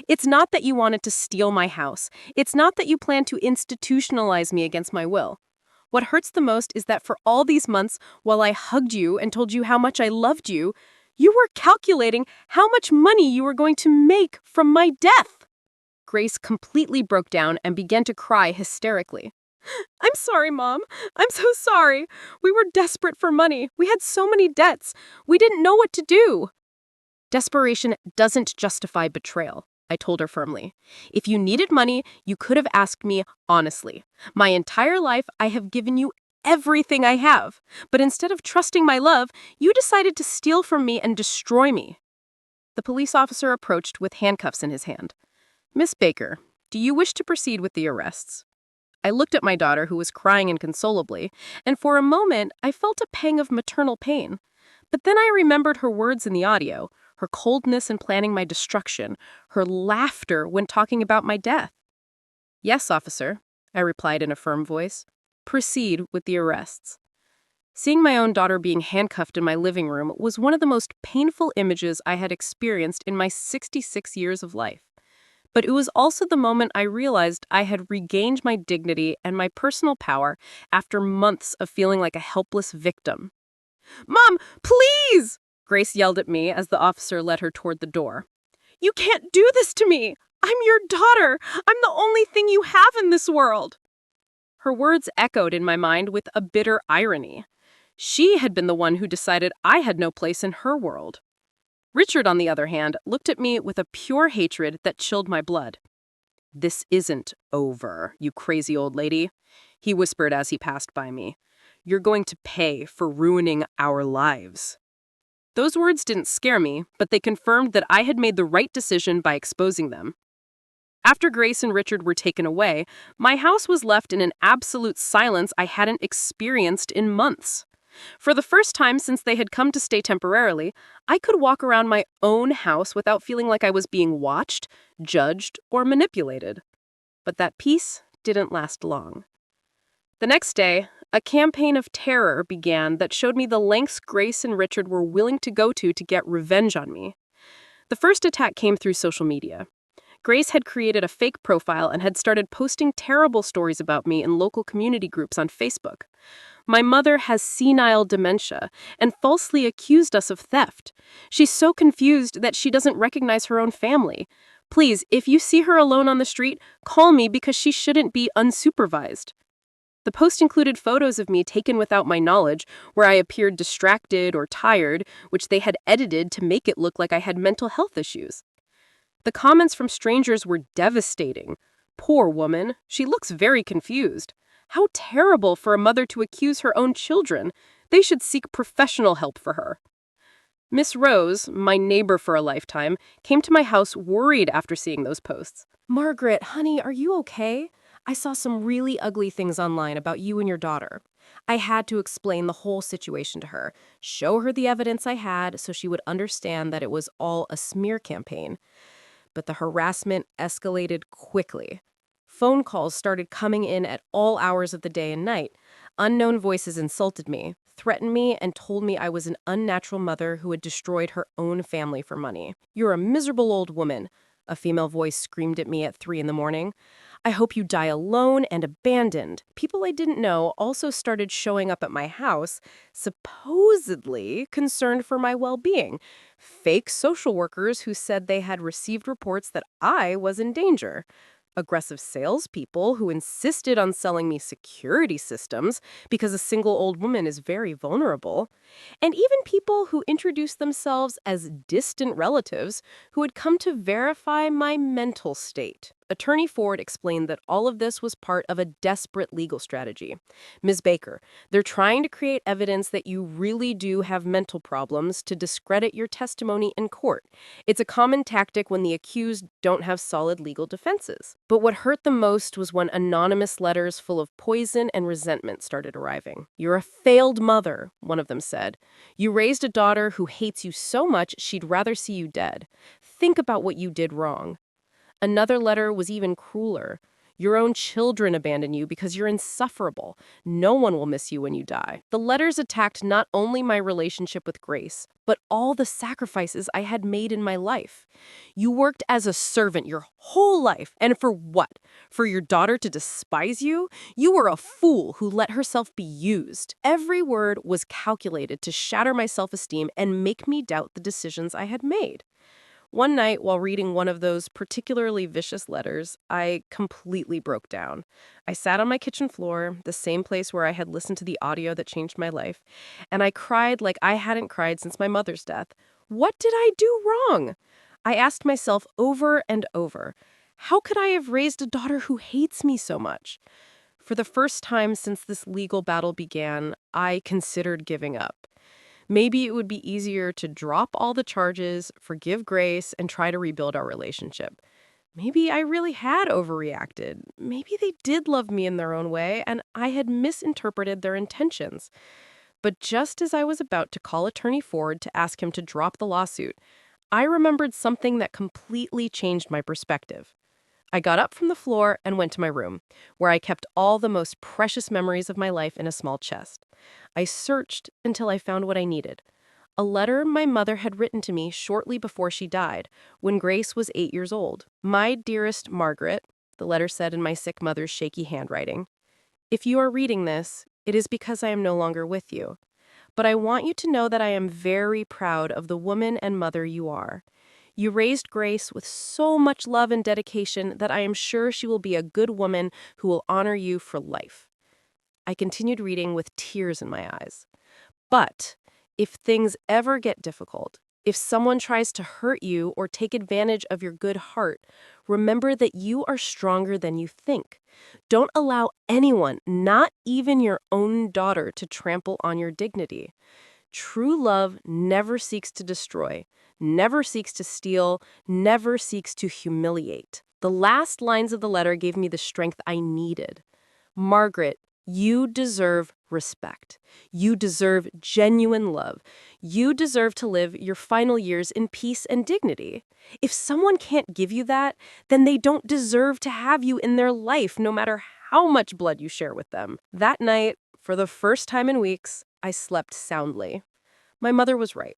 It's not that you wanted to steal my house. It's not that you plan to institutionalize me against my will. What hurts the most is that for all these months, while I hugged you and told you how much I loved you, you were calculating how much money you were going to make from my death." Grace completely broke down and began to cry hysterically. "I'm sorry, Mom. I'm so sorry. We were desperate for money. We had so many debts. We didn't know what to do." "Desperation doesn't justify betrayal," I told her firmly. "If you needed money, you could have asked me honestly. My entire life, I have given you everything I have. But instead of trusting my love, you decided to steal from me and destroy me." The police officer approached with handcuffs in his hand. "Miss Baker, do you wish to proceed with the arrests?" I looked at my daughter, who was crying inconsolably, and for a moment I felt a pang of maternal pain. But then I remembered her words in the audio, her coldness in planning my destruction, her laughter when talking about my death. "Yes, officer," I replied in a firm voice. "Proceed with the arrests." Seeing my own daughter being handcuffed in my living room was one of the most painful images I had experienced in my 66 years of life. But it was also the moment I realized I had regained my dignity and my personal power after months of feeling like a helpless victim. "Mom, please!" Grace yelled at me as the officer led her toward the door. "You can't do this to me! I'm your daughter! I'm the only thing you have in this world!" Her words echoed in my mind with a bitter irony. She had been the one who decided I had no place in her world. Richard, on the other hand, looked at me with a pure hatred that chilled my blood. "This isn't over, you crazy old lady," he whispered as he passed by me. "You're going to pay for ruining our lives." Those words didn't scare me, but they confirmed that I had made the right decision by exposing them. After Grace and Richard were taken away, my house was left in an absolute silence I hadn't experienced in months. For the first time since they had come to stay temporarily, I could walk around my own house without feeling like I was being watched, judged, or manipulated. But that peace didn't last long. The next day, a campaign of terror began that showed me the lengths Grace and Richard were willing to go to get revenge on me. The first attack came through social media. Grace had created a fake profile and had started posting terrible stories about me in local community groups on Facebook. My mother has senile dementia and falsely accused us of theft. She's so confused that she doesn't recognize her own family. Please, if you see her alone on the street, call me because she shouldn't be unsupervised. The post included photos of me taken without my knowledge, where I appeared distracted or tired, which they had edited to make it look like I had mental health issues. The comments from strangers were devastating. "Poor woman, she looks very confused. How terrible for a mother to accuse her own children. They should seek professional help for her." Miss Rose, my neighbor for a lifetime, came to my house worried after seeing those posts. "Margaret, honey, are you okay? I saw some really ugly things online about you and your daughter." I had to explain the whole situation to her, show her the evidence I had so she would understand that it was all a smear campaign. But the harassment escalated quickly. Phone calls started coming in at all hours of the day and night. Unknown voices insulted me, threatened me, and told me I was an unnatural mother who had destroyed her own family for money. "You're a miserable old woman," a female voice screamed at me at 3 in the morning. "I hope you die alone and abandoned." People I didn't know also started showing up at my house, supposedly concerned for my well-being. Fake social workers who said they had received reports that I was in danger. Aggressive salespeople who insisted on selling me security systems because a single old woman is very vulnerable. And even people who introduced themselves as distant relatives who had come to verify my mental state. Attorney Ford explained that all of this was part of a desperate legal strategy. "Ms. Baker, they're trying to create evidence that you really do have mental problems to discredit your testimony in court. It's a common tactic when the accused don't have solid legal defenses." But what hurt the most was when anonymous letters full of poison and resentment started arriving. "You're a failed mother," one of them said. "You raised a daughter who hates you so much she'd rather see you dead. Think about what you did wrong." Another letter was even crueler. Your own children abandon you because you're insufferable. No one will miss you when you die. The letters attacked not only my relationship with Grace, but all the sacrifices I had made in my life. You worked as a servant your whole life, and for what? For your daughter to despise you? You were a fool who let herself be used. Every word was calculated to shatter my self-esteem and make me doubt the decisions I had made. One night, while reading one of those particularly vicious letters, I completely broke down. I sat on my kitchen floor, the same place where I had listened to the audio that changed my life, and I cried like I hadn't cried since my mother's death. What did I do wrong? I asked myself over and over, how could I have raised a daughter who hates me so much? For the first time since this legal battle began, I considered giving up. Maybe it would be easier to drop all the charges, forgive Grace, and try to rebuild our relationship. Maybe I really had overreacted. Maybe they did love me in their own way, and I had misinterpreted their intentions. But just as I was about to call Attorney Ford to ask him to drop the lawsuit, I remembered something that completely changed my perspective. I got up from the floor and went to my room, where I kept all the most precious memories of my life in a small chest. I searched until I found what I needed. A letter my mother had written to me shortly before she died, when Grace was 8 years old. My dearest Margaret, the letter said in my sick mother's shaky handwriting, if you are reading this, it is because I am no longer with you. But I want you to know that I am very proud of the woman and mother you are. You raised Grace with so much love and dedication that I am sure she will be a good woman who will honor you for life. I continued reading with tears in my eyes. But if things ever get difficult, if someone tries to hurt you or take advantage of your good heart, remember that you are stronger than you think. Don't allow anyone, not even your own daughter, to trample on your dignity. True love never seeks to destroy, never seeks to steal, never seeks to humiliate. The last lines of the letter gave me the strength I needed. Margaret, you deserve respect. You deserve genuine love. You deserve to live your final years in peace and dignity. If someone can't give you that, then they don't deserve to have you in their life, no matter how much blood you share with them. That night, for the first time in weeks, I slept soundly. My mother was right.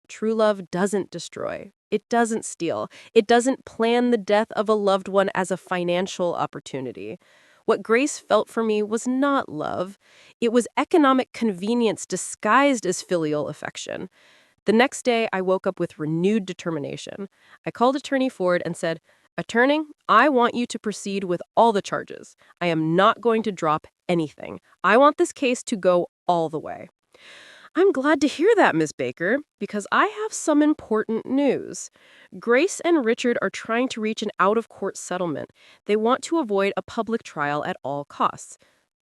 True love doesn't destroy. It doesn't steal. It doesn't plan the death of a loved one as a financial opportunity. What Grace felt for me was not love. It was economic convenience disguised as filial affection. The next day, I woke up with renewed determination. I called Attorney Ford and said, Attorney, I want you to proceed with all the charges. I am not going to drop anything. I want this case to go all the way. I'm glad to hear that, Ms. Baker, because I have some important news. Grace and Richard are trying to reach an out-of-court settlement. They want to avoid a public trial at all costs.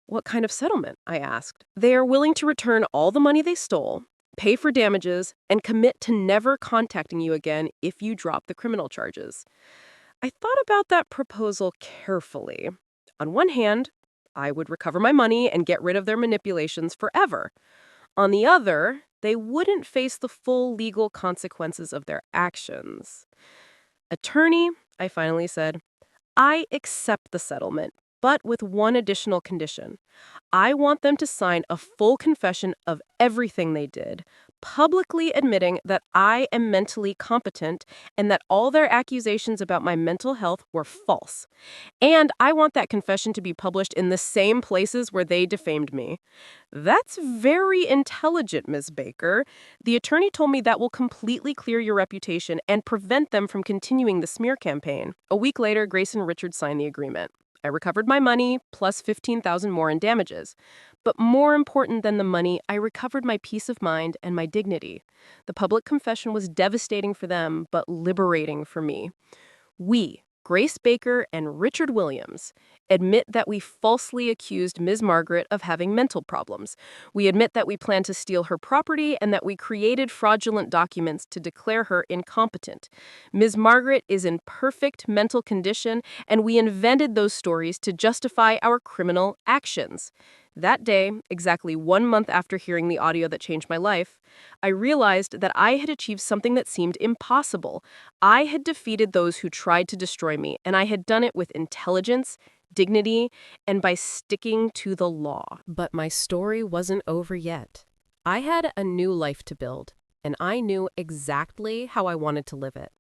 What kind of settlement? I asked. They are willing to return all the money they stole, pay for damages, and commit to never contacting you again if you drop the criminal charges. I thought about that proposal carefully. On one hand, I would recover my money and get rid of their manipulations forever. On the other, they wouldn't face the full legal consequences of their actions. Attorney, I finally said, I accept the settlement, but with one additional condition. I want them to sign a full confession of everything they did, publicly admitting that I am mentally competent and that all their accusations about my mental health were false. And I want that confession to be published in the same places where they defamed me. That's very intelligent, Ms. Baker. The attorney told me that will completely clear your reputation and prevent them from continuing the smear campaign. A week later, Grace and Richard signed the agreement. I recovered my money, plus $15,000 more in damages. But more important than the money, I recovered my peace of mind and my dignity. The public confession was devastating for them, but liberating for me. We, Grace Baker and Richard Williams, admit that we falsely accused Ms. Margaret of having mental problems. We admit that we planned to steal her property and that we created fraudulent documents to declare her incompetent. Ms. Margaret is in perfect mental condition, and we invented those stories to justify our criminal actions. That day, exactly 1 month after hearing the audio that changed my life, I realized that I had achieved something that seemed impossible. I had defeated those who tried to destroy me, and I had done it with intelligence, dignity, and by sticking to the law. But my story wasn't over yet. I had a new life to build, and I knew exactly how I wanted to live it.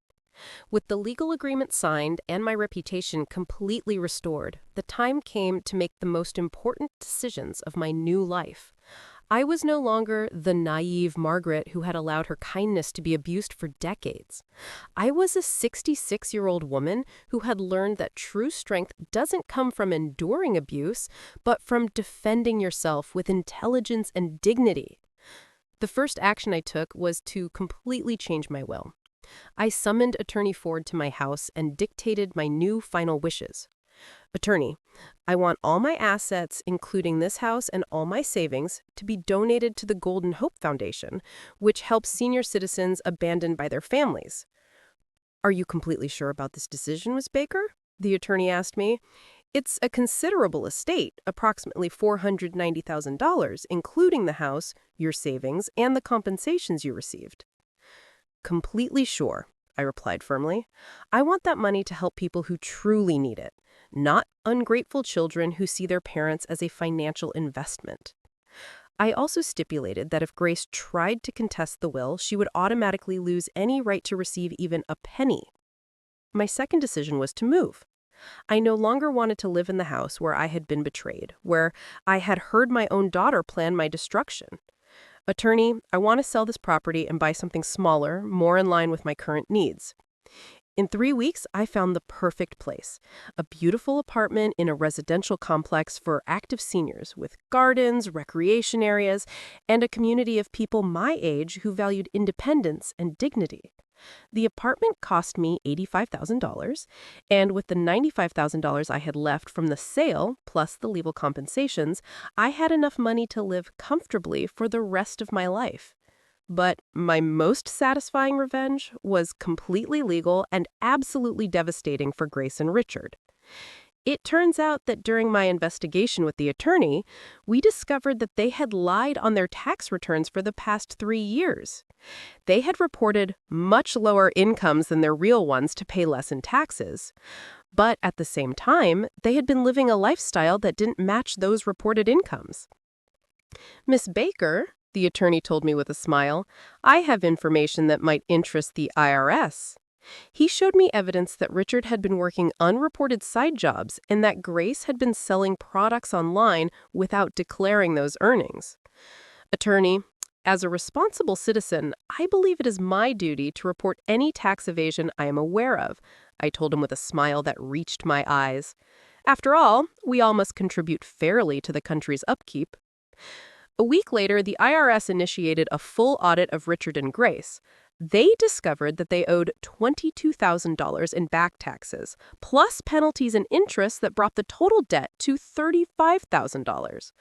With the legal agreement signed and my reputation completely restored, the time came to make the most important decisions of my new life. I was no longer the naive Margaret who had allowed her kindness to be abused for decades. I was a 66-year-old woman who had learned that true strength doesn't come from enduring abuse, but from defending yourself with intelligence and dignity. The first action I took was to completely change my will. I summoned Attorney Ford to my house and dictated my new final wishes. Attorney, I want all my assets, including this house and all my savings, to be donated to the Golden Hope Foundation, which helps senior citizens abandoned by their families. Are you completely sure about this decision, Miss Baker? The attorney asked me. It's a considerable estate, approximately $490,000, including the house, your savings, and the compensations you received. Completely sure, I replied firmly. I want that money to help people who truly need it, not ungrateful children who see their parents as a financial investment. I also stipulated that if Grace tried to contest the will, she would automatically lose any right to receive even a penny. My second decision was to move. I no longer wanted to live in the house where I had been betrayed, where I had heard my own daughter plan my destruction. Attorney, I want to sell this property and buy something smaller, more in line with my current needs. In 3 weeks, I found the perfect place. A beautiful apartment in a residential complex for active seniors with gardens, recreation areas, and a community of people my age who valued independence and dignity. The apartment cost me $85,000, and with the $95,000 I had left from the sale, plus the legal compensations, I had enough money to live comfortably for the rest of my life. But my most satisfying revenge was completely legal and absolutely devastating for Grace and Richard. It turns out that during my investigation with the attorney, we discovered that they had lied on their tax returns for the past 3 years. They had reported much lower incomes than their real ones to pay less in taxes. But at the same time, they had been living a lifestyle that didn't match those reported incomes. Miss Baker, the attorney told me with a smile, I have information that might interest the IRS. He showed me evidence that Richard had been working unreported side jobs and that Grace had been selling products online without declaring those earnings. Attorney, as a responsible citizen, I believe it is my duty to report any tax evasion I am aware of, I told him with a smile that reached my eyes. After all, we all must contribute fairly to the country's upkeep. A week later, the IRS initiated a full audit of Richard and Grace. They discovered that they owed $22,000 in back taxes, plus penalties and interest that brought the total debt to $35,000.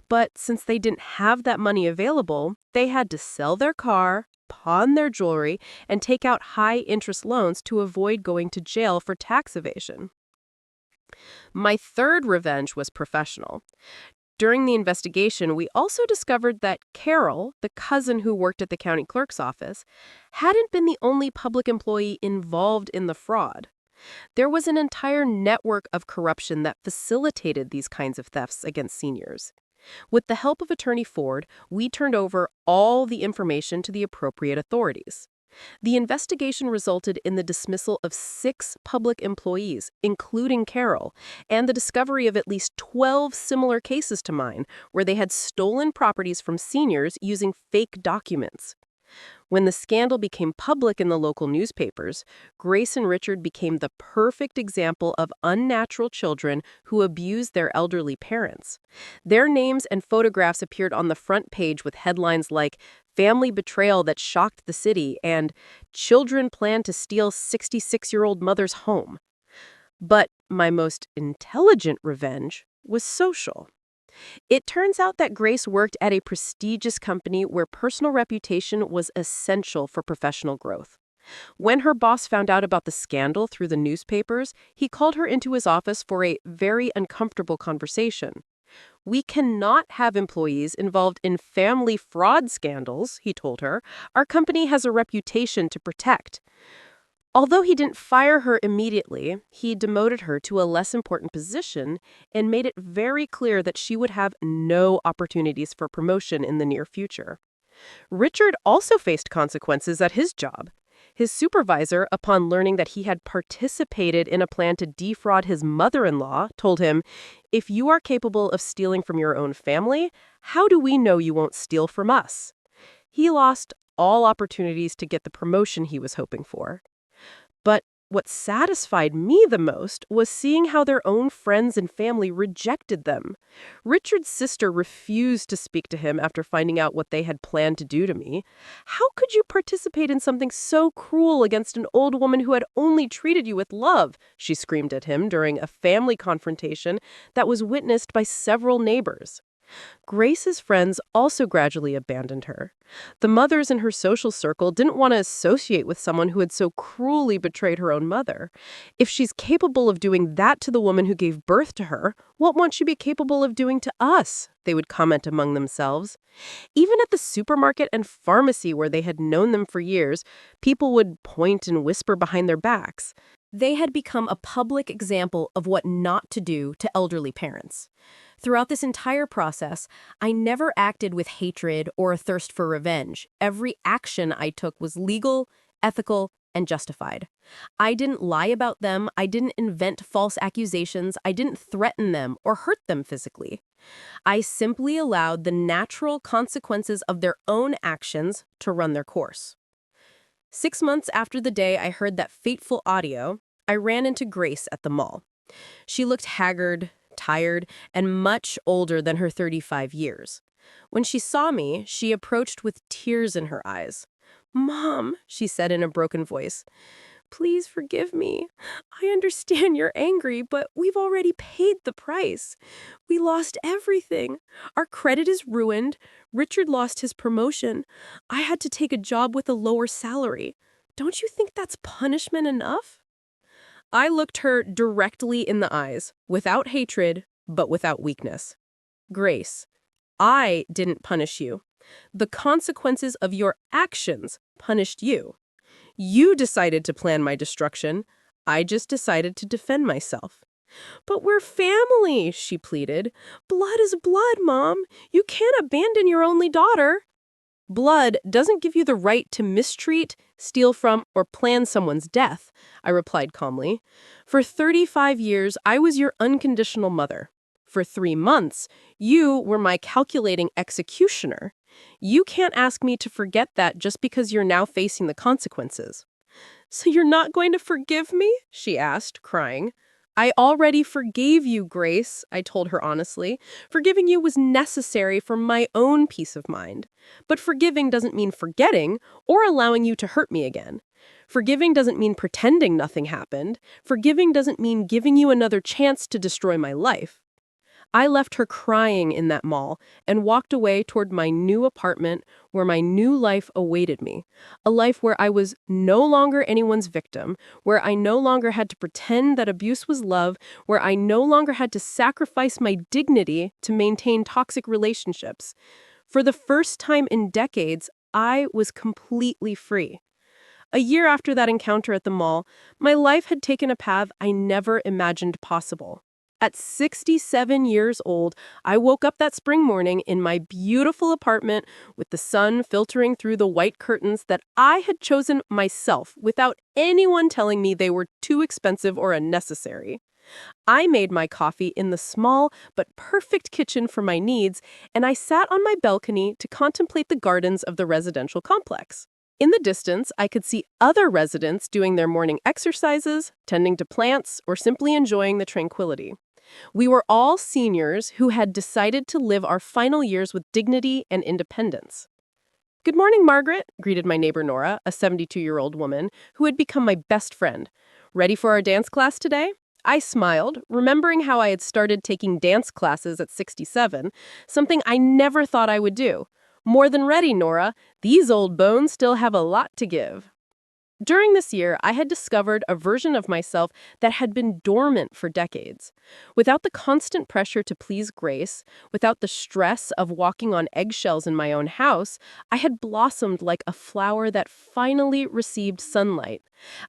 But since they didn't have that money available, they had to sell their car, pawn their jewelry, and take out high-interest loans to avoid going to jail for tax evasion. My third revenge was professional. During the investigation, we also discovered that Carol, the cousin who worked at the county clerk's office, hadn't been the only public employee involved in the fraud. There was an entire network of corruption that facilitated these kinds of thefts against seniors. With the help of Attorney Ford, we turned over all the information to the appropriate authorities. The investigation resulted in the dismissal of 6 public employees, including Carol, and the discovery of at least 12 similar cases to mine, where they had stolen properties from seniors using fake documents. When the scandal became public in the local newspapers, Grace and Richard became the perfect example of unnatural children who abused their elderly parents. Their names and photographs appeared on the front page with headlines like "Family Betrayal That Shocked the City" and "Children Plan to Steal 66-year-old Mother's Home." But my most intelligent revenge was social. It turns out that Grace worked at a prestigious company where personal reputation was essential for professional growth. When her boss found out about the scandal through the newspapers, he called her into his office for a very uncomfortable conversation. "We cannot have employees involved in family fraud scandals," he told her. "Our company has a reputation to protect." Although he didn't fire her immediately, he demoted her to a less important position and made it very clear that she would have no opportunities for promotion in the near future. Richard also faced consequences at his job. His supervisor, upon learning that he had participated in a plan to defraud his mother-in-law, told him, "If you are capable of stealing from your own family, how do we know you won't steal from us?" He lost all opportunities to get the promotion he was hoping for. But what satisfied me the most was seeing how their own friends and family rejected them. Richard's sister refused to speak to him after finding out what they had planned to do to me. "How could you participate in something so cruel against an old woman who had only treated you with love?" she screamed at him during a family confrontation that was witnessed by several neighbors. Grace's friends also gradually abandoned her. The mothers in her social circle didn't want to associate with someone who had so cruelly betrayed her own mother. If she's capable of doing that to the woman who gave birth to her, what won't she be capable of doing to us? They would comment among themselves. Even at the supermarket and pharmacy where they had known them for years, people would point and whisper behind their backs. They had become a public example of what not to do to elderly parents. Throughout this entire process, I never acted with hatred or a thirst for revenge. Every action I took was legal, ethical, and justified. I didn't lie about them, I didn't invent false accusations, I didn't threaten them or hurt them physically. I simply allowed the natural consequences of their own actions to run their course. 6 months after the day I heard that fateful audio, I ran into Grace at the mall. She looked haggard, tired, and much older than her 35 years. When she saw me, she approached with tears in her eyes. "Mom," she said in a broken voice, "please forgive me. I understand you're angry, but we've already paid the price. We lost everything. Our credit is ruined. Richard lost his promotion. I had to take a job with a lower salary. Don't you think that's punishment enough?" I looked her directly in the eyes, without hatred, but without weakness. "Grace, I didn't punish you. The consequences of your actions punished you. You decided to plan my destruction. I just decided to defend myself." "But we're family," she pleaded. "Blood is blood, Mom. You can't abandon your only daughter." "Blood doesn't give you the right to mistreat, steal from, or plan someone's death," I replied calmly. "For 35 years, I was your unconditional mother. For 3 months, you were my calculating executioner. You can't ask me to forget that just because you're now facing the consequences." "So you're not going to forgive me?" she asked, crying. "I already forgave you, Grace," I told her honestly. "Forgiving you was necessary for my own peace of mind. But forgiving doesn't mean forgetting or allowing you to hurt me again. Forgiving doesn't mean pretending nothing happened. Forgiving doesn't mean giving you another chance to destroy my life." I left her crying in that mall and walked away toward my new apartment where my new life awaited me. A life where I was no longer anyone's victim, where I no longer had to pretend that abuse was love, where I no longer had to sacrifice my dignity to maintain toxic relationships. For the first time in decades, I was completely free. A year after that encounter at the mall, my life had taken a path I never imagined possible. At 67 years old, I woke up that spring morning in my beautiful apartment with the sun filtering through the white curtains that I had chosen myself without anyone telling me they were too expensive or unnecessary. I made my coffee in the small but perfect kitchen for my needs, and I sat on my balcony to contemplate the gardens of the residential complex. In the distance, I could see other residents doing their morning exercises, tending to plants, or simply enjoying the tranquility. We were all seniors who had decided to live our final years with dignity and independence. "Good morning, Margaret," greeted my neighbor Nora, a 72-year-old woman who had become my best friend. "Ready for our dance class today?" I smiled, remembering how I had started taking dance classes at 67, something I never thought I would do. "More than ready, Nora. These old bones still have a lot to give." During this year, I had discovered a version of myself that had been dormant for decades. Without the constant pressure to please Grace, without the stress of walking on eggshells in my own house, I had blossomed like a flower that finally received sunlight.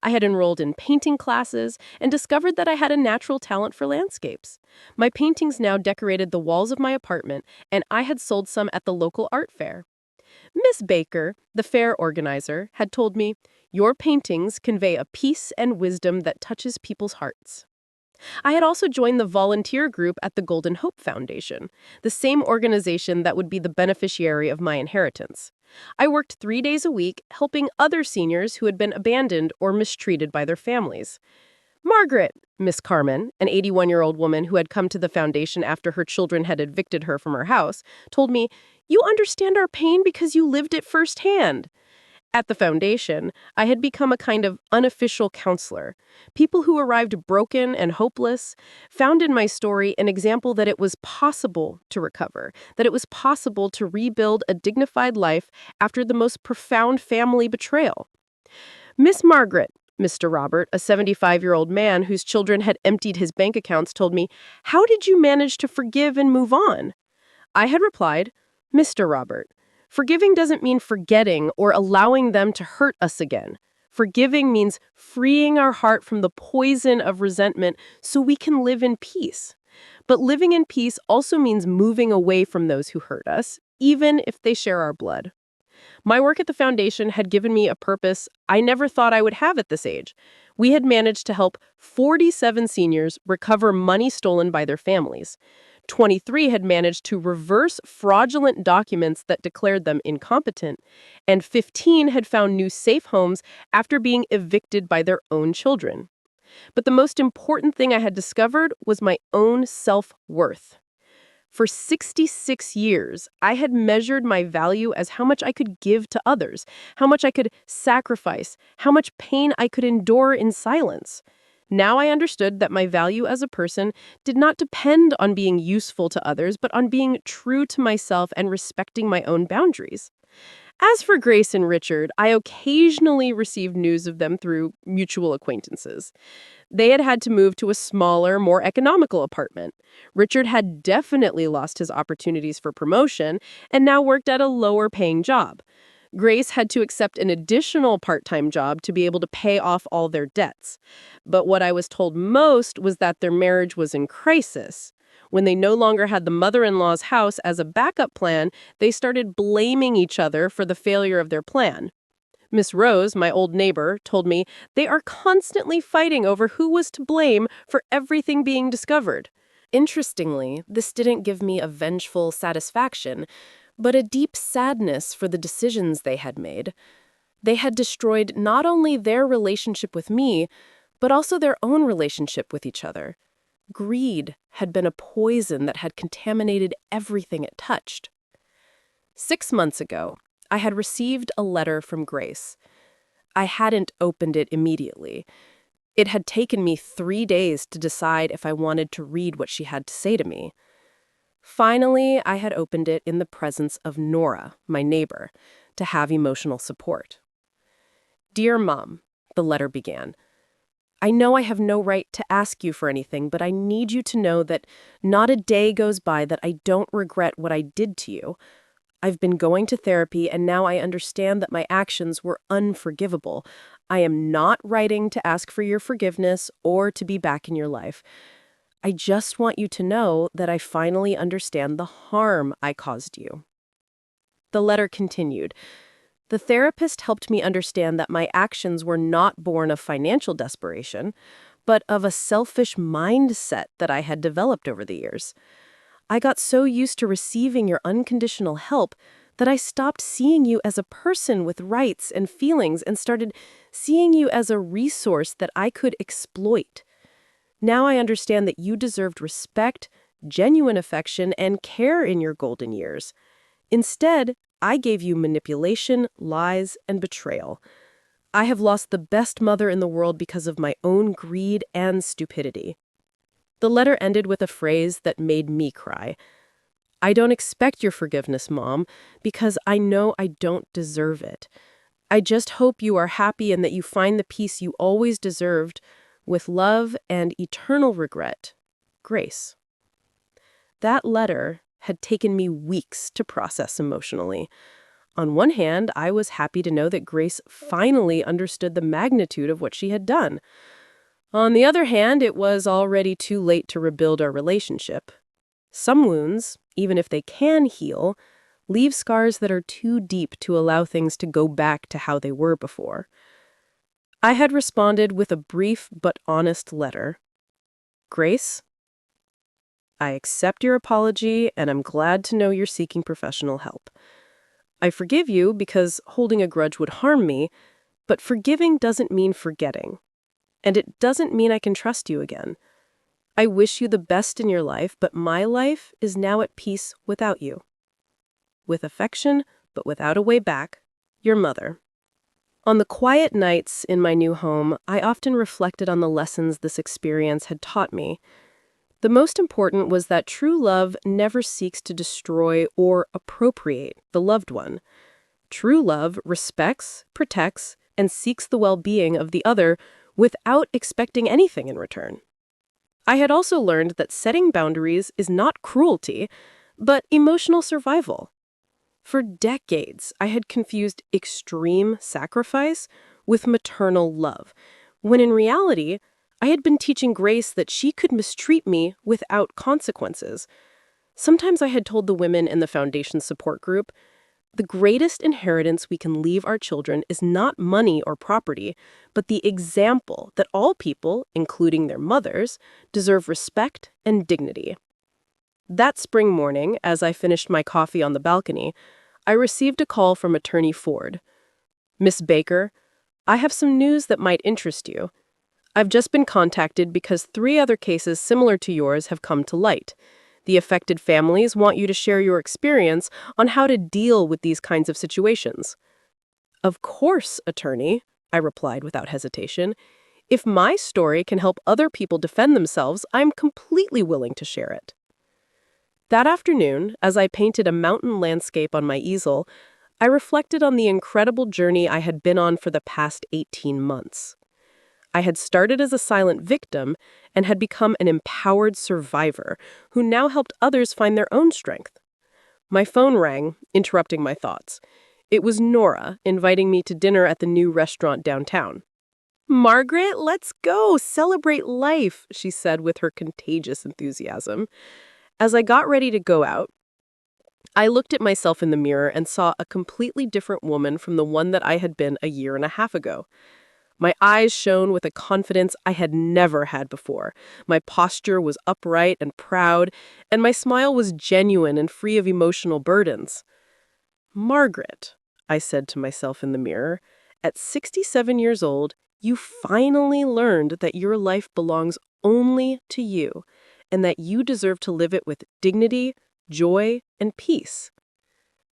I had enrolled in painting classes and discovered that I had a natural talent for landscapes. My paintings now decorated the walls of my apartment, and I had sold some at the local art fair. Miss Baker, the fair organizer, had told me, "Your paintings convey a peace and wisdom that touches people's hearts." I had also joined the volunteer group at the Golden Hope Foundation, the same organization that would be the beneficiary of my inheritance. I worked 3 days a week helping other seniors who had been abandoned or mistreated by their families. Margaret, Miss Carmen, an 81-year-old woman who had come to the foundation after her children had evicted her from her house, told me, "You understand our pain because you lived it firsthand." At the foundation, I had become a kind of unofficial counselor. People who arrived broken and hopeless found in my story an example that it was possible to recover, that it was possible to rebuild a dignified life after the most profound family betrayal. Miss Margaret, Mr. Robert, a 75-year-old man whose children had emptied his bank accounts, told me, "How did you manage to forgive and move on?" I had replied, "Mr. Robert, forgiving doesn't mean forgetting or allowing them to hurt us again. Forgiving means freeing our heart from the poison of resentment so we can live in peace. But living in peace also means moving away from those who hurt us, even if they share our blood." My work at the foundation had given me a purpose I never thought I would have at this age. We had managed to help 47 seniors recover money stolen by their families. 23 had managed to reverse fraudulent documents that declared them incompetent, and 15 had found new safe homes after being evicted by their own children. But the most important thing I had discovered was my own self-worth. For 66 years, I had measured my value as how much I could give to others, how much I could sacrifice, how much pain I could endure in silence. Now I understood that my value as a person did not depend on being useful to others, but on being true to myself and respecting my own boundaries. As for Grace and Richard, I occasionally received news of them through mutual acquaintances. They had had to move to a smaller, more economical apartment. Richard had definitely lost his opportunities for promotion and now worked at a lower-paying job. Grace had to accept an additional part-time job to be able to pay off all their debts. But what I was told most was that their marriage was in crisis. When they no longer had the mother-in-law's house as a backup plan, they started blaming each other for the failure of their plan. Miss Rose, my old neighbor, told me they are constantly fighting over who was to blame for everything being discovered. Interestingly, this didn't give me a vengeful satisfaction, but a deep sadness for the decisions they had made. They had destroyed not only their relationship with me, but also their own relationship with each other. Greed had been a poison that had contaminated everything it touched. 6 months ago, I had received a letter from Grace. I hadn't opened it immediately. It had taken me 3 days to decide if I wanted to read what she had to say to me. Finally, I had opened it in the presence of Nora, my neighbor, to have emotional support. "Dear Mom," the letter began, "I know I have no right to ask you for anything, but I need you to know that not a day goes by that I don't regret what I did to you. I've been going to therapy, and now I understand that my actions were unforgivable. I am not writing to ask for your forgiveness or to be back in your life. I just want you to know that I finally understand the harm I caused you." The letter continued. "The therapist helped me understand that my actions were not born of financial desperation, but of a selfish mindset that I had developed over the years. I got so used to receiving your unconditional help that I stopped seeing you as a person with rights and feelings and started seeing you as a resource that I could exploit. Now I understand that you deserved respect, genuine affection, and care in your golden years. Instead, I gave you manipulation, lies, and betrayal. I have lost the best mother in the world because of my own greed and stupidity." The letter ended with a phrase that made me cry. "I don't expect your forgiveness, Mom, because I know I don't deserve it. I just hope you are happy and that you find the peace you always deserved. With love and eternal regret, Grace. That letter had taken me weeks to process emotionally. On one hand, I was happy to know that Grace finally understood the magnitude of what she had done. On the other hand, it was already too late to rebuild our relationship. Some wounds, even if they can heal, leave scars that are too deep to allow things to go back to how they were before. I had responded with a brief but honest letter. Grace, I accept your apology and I'm glad to know you're seeking professional help. I forgive you because holding a grudge would harm me, but forgiving doesn't mean forgetting. And it doesn't mean I can trust you again. I wish you the best in your life, but my life is now at peace without you. With affection, but without a way back, your mother. On the quiet nights in my new home, I often reflected on the lessons this experience had taught me. The most important was that true love never seeks to destroy or appropriate the loved one. True love respects, protects, and seeks the well-being of the other without expecting anything in return. I had also learned that setting boundaries is not cruelty, but emotional survival. For decades, I had confused extreme sacrifice with maternal love, when in reality, I had been teaching Grace that she could mistreat me without consequences. Sometimes I had told the women in the foundation support group, the greatest inheritance we can leave our children is not money or property, but the example that all people, including their mothers, deserve respect and dignity. That spring morning, as I finished my coffee on the balcony, I received a call from Attorney Ford. Miss Baker, I have some news that might interest you. I've just been contacted because 3 other cases similar to yours have come to light. The affected families want you to share your experience on how to deal with these kinds of situations. Of course, attorney, I replied without hesitation. If my story can help other people defend themselves, I'm completely willing to share it. That afternoon, as I painted a mountain landscape on my easel, I reflected on the incredible journey I had been on for the past 18 months. I had started as a silent victim and had become an empowered survivor who now helped others find their own strength. My phone rang, interrupting my thoughts. It was Nora, inviting me to dinner at the new restaurant downtown. "Margaret, let's go, celebrate life," she said with her contagious enthusiasm. As I got ready to go out, I looked at myself in the mirror and saw a completely different woman from the one that I had been a year and a half ago. My eyes shone with a confidence I had never had before. My posture was upright and proud, and my smile was genuine and free of emotional burdens. "Margaret," I said to myself in the mirror, "at 67 years old, you finally learned that your life belongs only to you, and that you deserve to live it with dignity, joy, and peace."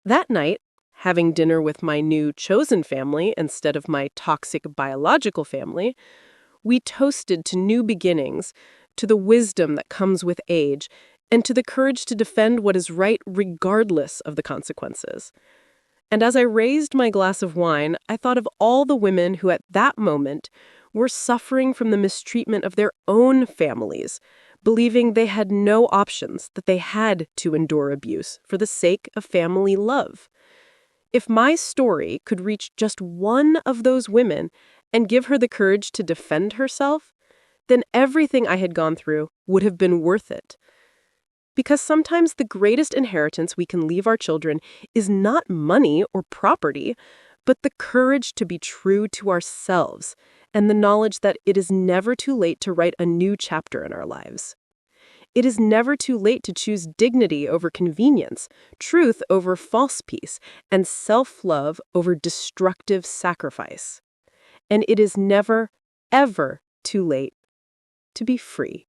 That night, having dinner with my new chosen family instead of my toxic biological family, we toasted to new beginnings, to the wisdom that comes with age, and to the courage to defend what is right regardless of the consequences. And as I raised my glass of wine, I thought of all the women who at that moment were suffering from the mistreatment of their own families, believing they had no options, that they had to endure abuse for the sake of family love. If my story could reach just one of those women and give her the courage to defend herself, then everything I had gone through would have been worth it. Because sometimes the greatest inheritance we can leave our children is not money or property, but the courage to be true to ourselves and the knowledge that it is never too late to write a new chapter in our lives. It is never too late to choose dignity over convenience, truth over false peace, and self-love over destructive sacrifice. And it is never, ever too late to be free.